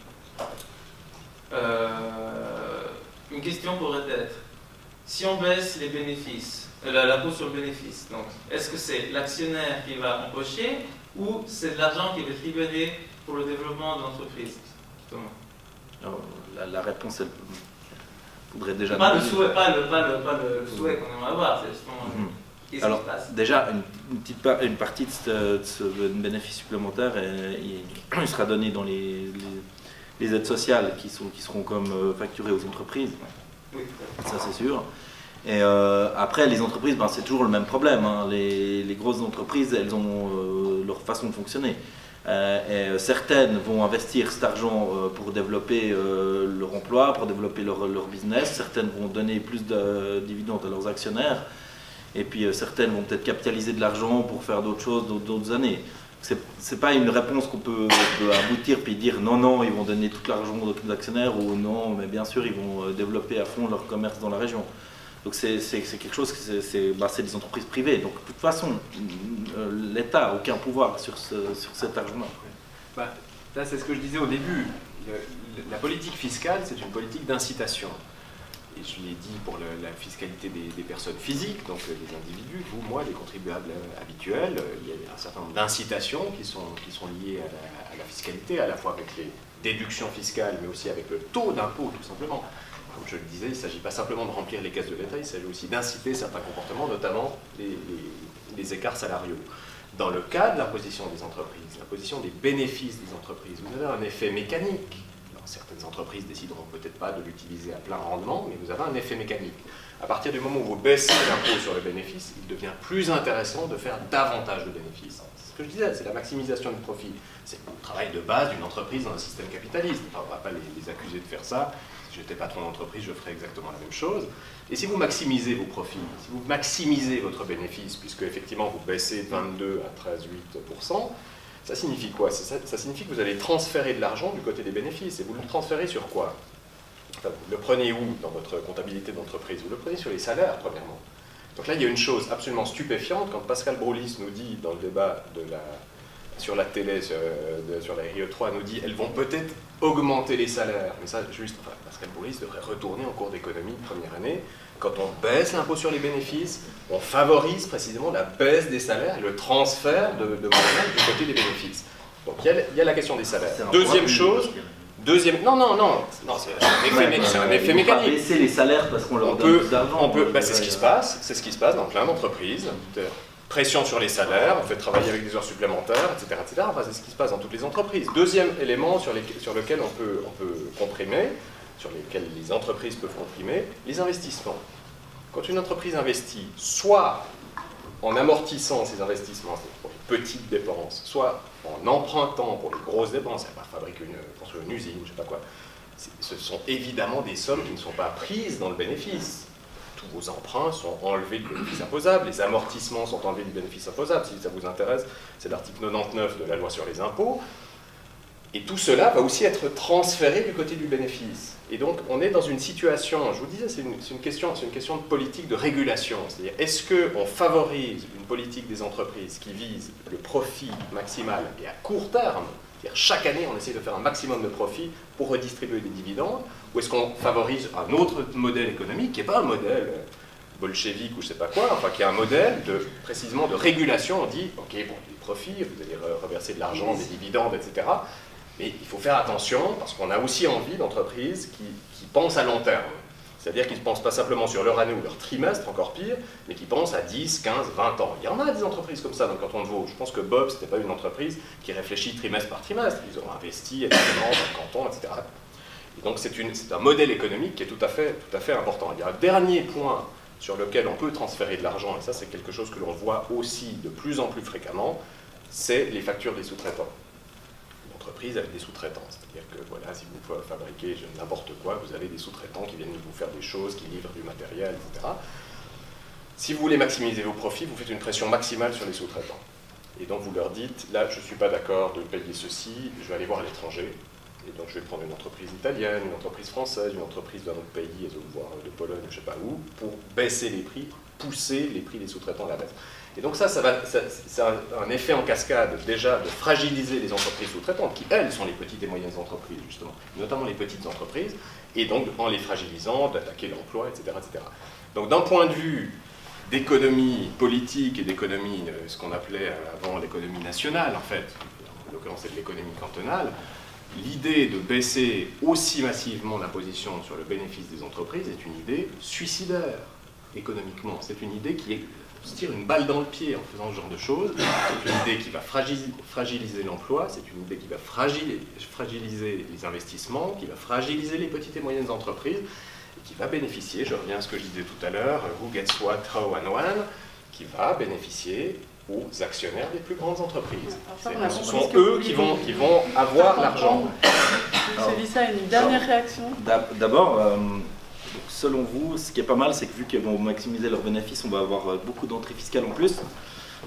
une question pourrait être, si on baisse les bénéfices, l'impôt sur le bénéfice, donc, est-ce que c'est l'actionnaire qui va empocher ou c'est de l'argent qui va être libéré pour le développement de l'entreprise? La réponse, elle faudrait déjà... Pas le souhait qu'on aimerait avoir, c'est justement... Qu'est-ce qui se passe? Déjà, une partie de ce bénéfice supplémentaire, il sera donné dans les aides sociales qui seront comme facturées aux entreprises. Oui. Ça, c'est sûr. Et après, les entreprises, c'est toujours le même problème. Hein. Les grosses entreprises, elles ont leur façon de fonctionner. Et certaines vont investir cet argent pour développer leur emploi, pour développer leur business. Certaines vont donner plus de dividendes à leurs actionnaires. Et puis certaines vont peut-être capitaliser de l'argent pour faire d'autres choses, d'autres années. C'est pas une réponse qu'on peut aboutir puis dire non, ils vont donner tout l'argent aux actionnaires ou non, mais bien sûr, ils vont développer à fond leur commerce dans la région. Donc c'est quelque chose, c'est des entreprises privées. Donc de toute façon, l'État n'a aucun pouvoir sur cet argent-là. Là, c'est ce que je disais au début. La politique fiscale, c'est une politique d'incitation. Et je l'ai dit pour la fiscalité des personnes physiques, donc des individus, vous, moi, les contribuables habituels, il y a un certain nombre d'incitations qui sont liées à la fiscalité, à la fois avec les déductions fiscales, mais aussi avec le taux d'impôt, tout simplement. Comme je le disais, il ne s'agit pas simplement de remplir les caisses de l'État, il s'agit aussi d'inciter certains comportements, notamment les écarts salariaux. Dans le cas de l'imposition des entreprises, l'imposition des bénéfices des entreprises, vous avez un effet mécanique. Alors, certaines entreprises décideront peut-être pas de l'utiliser à plein rendement, mais vous avez un effet mécanique. À partir du moment où vous baissez l'impôt sur le bénéfice, il devient plus intéressant de faire davantage de bénéfices. C'est ce que je disais, c'est la maximisation du profit. C'est le travail de base d'une entreprise dans un système capitaliste. Enfin, on ne va pas les accuser de faire ça. Si j'étais patron d'entreprise, je ferais exactement la même chose. Et si vous maximisez vos profits, si vous maximisez votre bénéfice, puisque effectivement vous baissez de 22 à 13,8%, ça signifie quoi? Ça signifie que vous allez transférer de l'argent du côté des bénéfices. Et vous le transférez sur quoi? Enfin, vous le prenez où dans votre comptabilité d'entreprise? Vous le prenez sur les salaires, premièrement. Donc là, il y a une chose absolument stupéfiante quand Pascal Broulis nous dit dans le débat sur la télé, sur la RIE3, nous dit elles vont peut-être augmenter les salaires. Mais ça, Pascal Broulis devrait retourner en cours d'économie de première année. Quand on baisse l'impôt sur les bénéfices, on favorise précisément la baisse des salaires et le transfert de moyens du côté des bénéfices. Donc il y a la question des salaires. Deuxième chose... Non, c'est un effet mécanique. On peut baisser les salaires parce qu'on leur donne plus d'argent. C'est ce qui se passe dans plein d'entreprises. Pression sur les salaires, on fait travailler avec des heures supplémentaires, etc. Enfin, c'est ce qui se passe dans toutes les entreprises. Deuxième élément sur lequel on peut comprimer, sur lesquels les entreprises peuvent comprimer, les investissements. Quand une entreprise investit, soit en amortissant ses investissements, c'est pour les petites dépenses, soit en empruntant pour les grosses dépenses, elle va construire une usine, je ne sais pas quoi, ce sont évidemment des sommes qui ne sont pas prises dans le bénéfice. Tous vos emprunts sont enlevés du bénéfice imposable, les amortissements sont enlevés du bénéfice imposable, si ça vous intéresse, c'est l'article 99 de la loi sur les impôts. Et tout cela va aussi être transféré du côté du bénéfice. Et donc, on est dans une situation, je vous disais, c'est une question de politique de régulation. C'est-à-dire, est-ce qu'on favorise une politique des entreprises qui vise le profit maximal et à court terme, c'est-à-dire chaque année, on essaie de faire un maximum de profit pour redistribuer des dividendes, ou est-ce qu'on favorise un autre modèle économique qui n'est pas un modèle bolchevique ou je ne sais pas quoi, enfin qui est un modèle précisément de régulation. On dit, ok, bon, les profits, vous allez reverser de l'argent, des dividendes, etc. Mais il faut faire attention parce qu'on a aussi envie d'entreprises qui pensent à long terme. C'est-à-dire qu'ils ne pensent pas simplement sur leur année ou leur trimestre, encore pire, mais qui pensent à 10, 15, 20 ans. Il y en a des entreprises comme ça dans le canton de Vaud. Je pense que Bob, ce n'était pas une entreprise qui réfléchit trimestre par trimestre. Ils ont investi énormément dans le canton, etc. Et donc c'est un modèle économique qui est tout à fait important. Il y a un dernier point sur lequel on peut transférer de l'argent, et ça c'est quelque chose que l'on voit aussi de plus en plus fréquemment, c'est les factures des sous-traitants. Entreprise avec des sous-traitants. C'est-à-dire que voilà, si vous fabriquez n'importe quoi, vous avez des sous-traitants qui viennent vous faire des choses, qui livrent du matériel, etc. Si vous voulez maximiser vos profits, vous faites une pression maximale sur les sous-traitants. Et donc vous leur dites, là je ne suis pas d'accord de payer ceci, je vais aller voir à l'étranger. Et donc je vais prendre une entreprise italienne, une entreprise française, une entreprise d'un autre pays, voire de Pologne, je ne sais pas où, pour baisser les prix, pousser les prix des sous-traitants à la baisse. Et donc ça a un effet en cascade déjà de fragiliser les entreprises sous-traitantes, qui elles sont les petites et moyennes entreprises justement, notamment les petites entreprises, et donc en les fragilisant, d'attaquer l'emploi, etc., etc. Donc d'un point de vue d'économie politique et d'économie, ce qu'on appelait avant l'économie nationale en fait, en l'occurrence c'est de l'économie cantonale, l'idée de baisser aussi massivement l'imposition sur le bénéfice des entreprises est une idée suicidaire économiquement. C'est une idée qui se tire une balle dans le pied en faisant ce genre de choses. C'est une idée qui va fragiliser l'emploi, c'est une idée qui va fragiliser les investissements, qui va fragiliser les petites et moyennes entreprises, et qui va bénéficier, je reviens à ce que je disais tout à l'heure, who gets what, how and when, qui va bénéficier aux actionnaires des plus grandes entreprises. Alors ça, Ce on a sont compris ce que eux vous qui vouliez vont avoir l'argent. Monsieur Vissa, une dernière réaction? D'abord, selon vous, ce qui est pas mal, c'est que vu qu'ils vont maximiser leurs bénéfices, on va avoir beaucoup d'entrées fiscales en plus.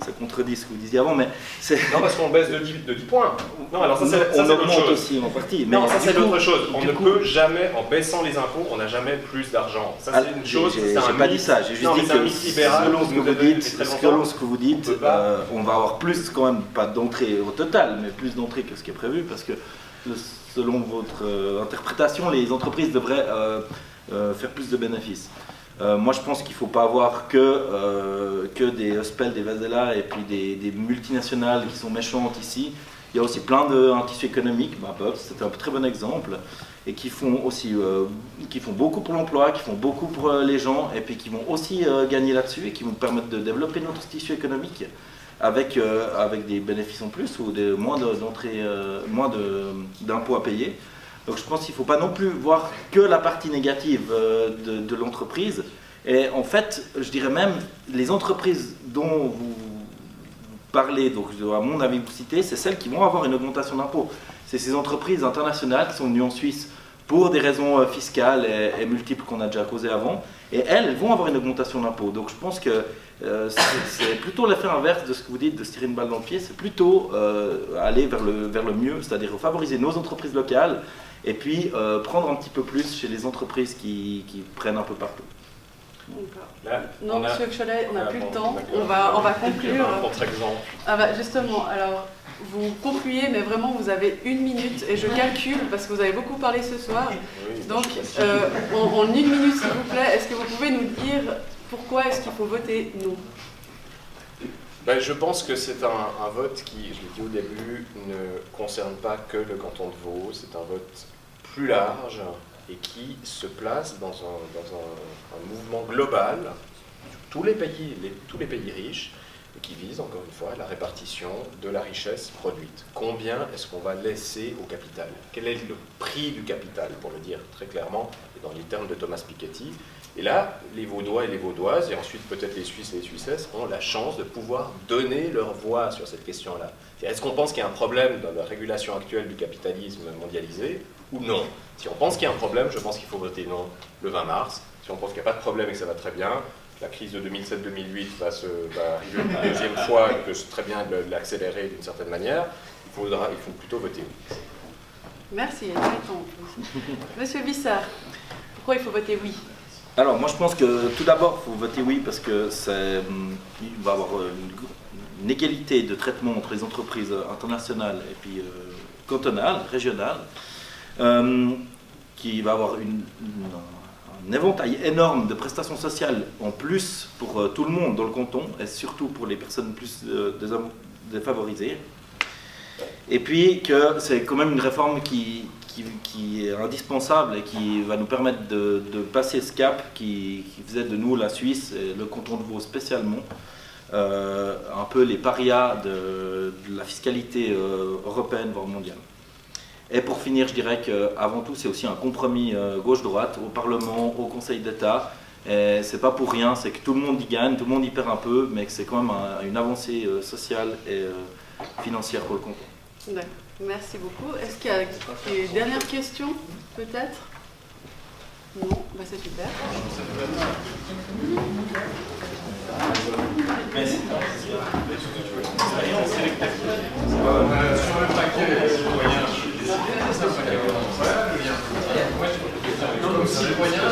Ça contredit ce que vous disiez avant, mais c'est... Non, parce qu'on baisse de 10 points. Non, alors ça, c'est on autre augmente chose. aussi en partie. Mais Non, ça c'est du coup- autre chose. On du ne coup- peut jamais, en baissant les impôts, on n'a jamais plus d'argent. Ça c'est une chose, J'ai c'est un pas dit mythe. ça, j'ai juste Non, mais dit c'est un que mythe libéral selon que ce que nous vous avez depuis dites, très longtemps. on peut pas- on va avoir plus quand même, pas d'entrée au total, mais plus d'entrées que ce qui est prévu, parce que selon votre interprétation, les entreprises devraient faire plus de bénéfices. Moi je pense qu'il ne faut pas avoir que des Huspel, des Vasella et puis des multinationales qui sont méchantes ici. Il y a aussi plein d'un tissu économique, Bob's, c'est un très bon exemple, et qui font aussi qui font beaucoup pour l'emploi, qui font beaucoup pour les gens, et puis qui vont aussi gagner là-dessus et qui vont permettre de développer notre tissu économique avec des bénéfices en plus ou moins d'impôts à payer. Donc je pense qu'il ne faut pas non plus voir que la partie négative de l'entreprise. Et en fait, je dirais même, les entreprises dont vous parlez, donc à mon avis vous citez, c'est celles qui vont avoir une augmentation d'impôts. C'est ces entreprises internationales qui sont venues en Suisse pour des raisons fiscales et multiples qu'on a déjà causées avant. Et elles vont avoir une augmentation d'impôts. Donc je pense que c'est plutôt l'effet inverse de ce que vous dites de se tirer une balle dans le pied. C'est plutôt aller vers le mieux, c'est-à-dire favoriser nos entreprises locales et puis prendre un petit peu plus chez les entreprises qui prennent un peu partout. Là, Non, monsieur Cholet, on n'a plus le temps. d'accord. On va conclure. Un contre-exemple. Ah bah justement, alors vous concluez, mais vraiment vous avez 1 minute et je calcule parce que vous avez beaucoup parlé ce soir. Oui, Donc je suis pas sûr. en 1 minute s'il vous plaît, est-ce que vous pouvez nous dire pourquoi est-ce qu'il faut voter non? Ben, je pense que c'est un vote qui, je l'ai dit au début, ne concerne pas que le canton de Vaud, c'est un vote plus large et qui se place dans un mouvement global sur tous les pays riches et qui vise encore une fois la répartition de la richesse produite. Combien est-ce qu'on va laisser au capital? Quel est le prix du capital, pour le dire très clairement, et dans les termes de Thomas Piketty? Et là, les Vaudois et les Vaudoises, et ensuite peut-être les Suisses et les Suissesses, ont la chance de pouvoir donner leur voix sur cette question-là. Est-ce qu'on pense qu'il y a un problème dans la régulation actuelle du capitalisme mondialisé ou non? Si on pense qu'il y a un problème, je pense qu'il faut voter non le 20 mars. Si on pense qu'il n'y a pas de problème et que ça va très bien, la crise de 2007-2008 va arriver une deuxième fois et que c'est très bien de l'accélérer d'une certaine manière, il faut plutôt voter oui. Merci, elle répond aussi. Monsieur Vissard, pourquoi il faut voter oui? Alors moi je pense que tout d'abord il faut voter oui parce que il va y avoir une égalité de traitement entre les entreprises internationales et puis cantonales, régionales, qui va avoir un éventail énorme de prestations sociales en plus pour tout le monde dans le canton et surtout pour les personnes plus défavorisées. Et puis que c'est quand même une réforme qui est indispensable et qui va nous permettre de passer ce cap qui faisait de nous, la Suisse et le canton de Vaud spécialement, un peu les parias de la fiscalité européenne, voire mondiale. Et pour finir, je dirais qu'avant tout, c'est aussi un compromis gauche-droite au Parlement, au Conseil d'État. Et c'est pas pour rien, c'est que tout le monde y gagne, tout le monde y perd un peu, mais que c'est quand même une avancée sociale et financière pour le canton. D'accord. Merci beaucoup. Est-ce qu'il y a des dernières questions, peut-être? Non, bah c'est super. Merci. Sur le paquet citoyen, je suis désolé, c'est un paquet. Voilà le lien. Comme citoyen,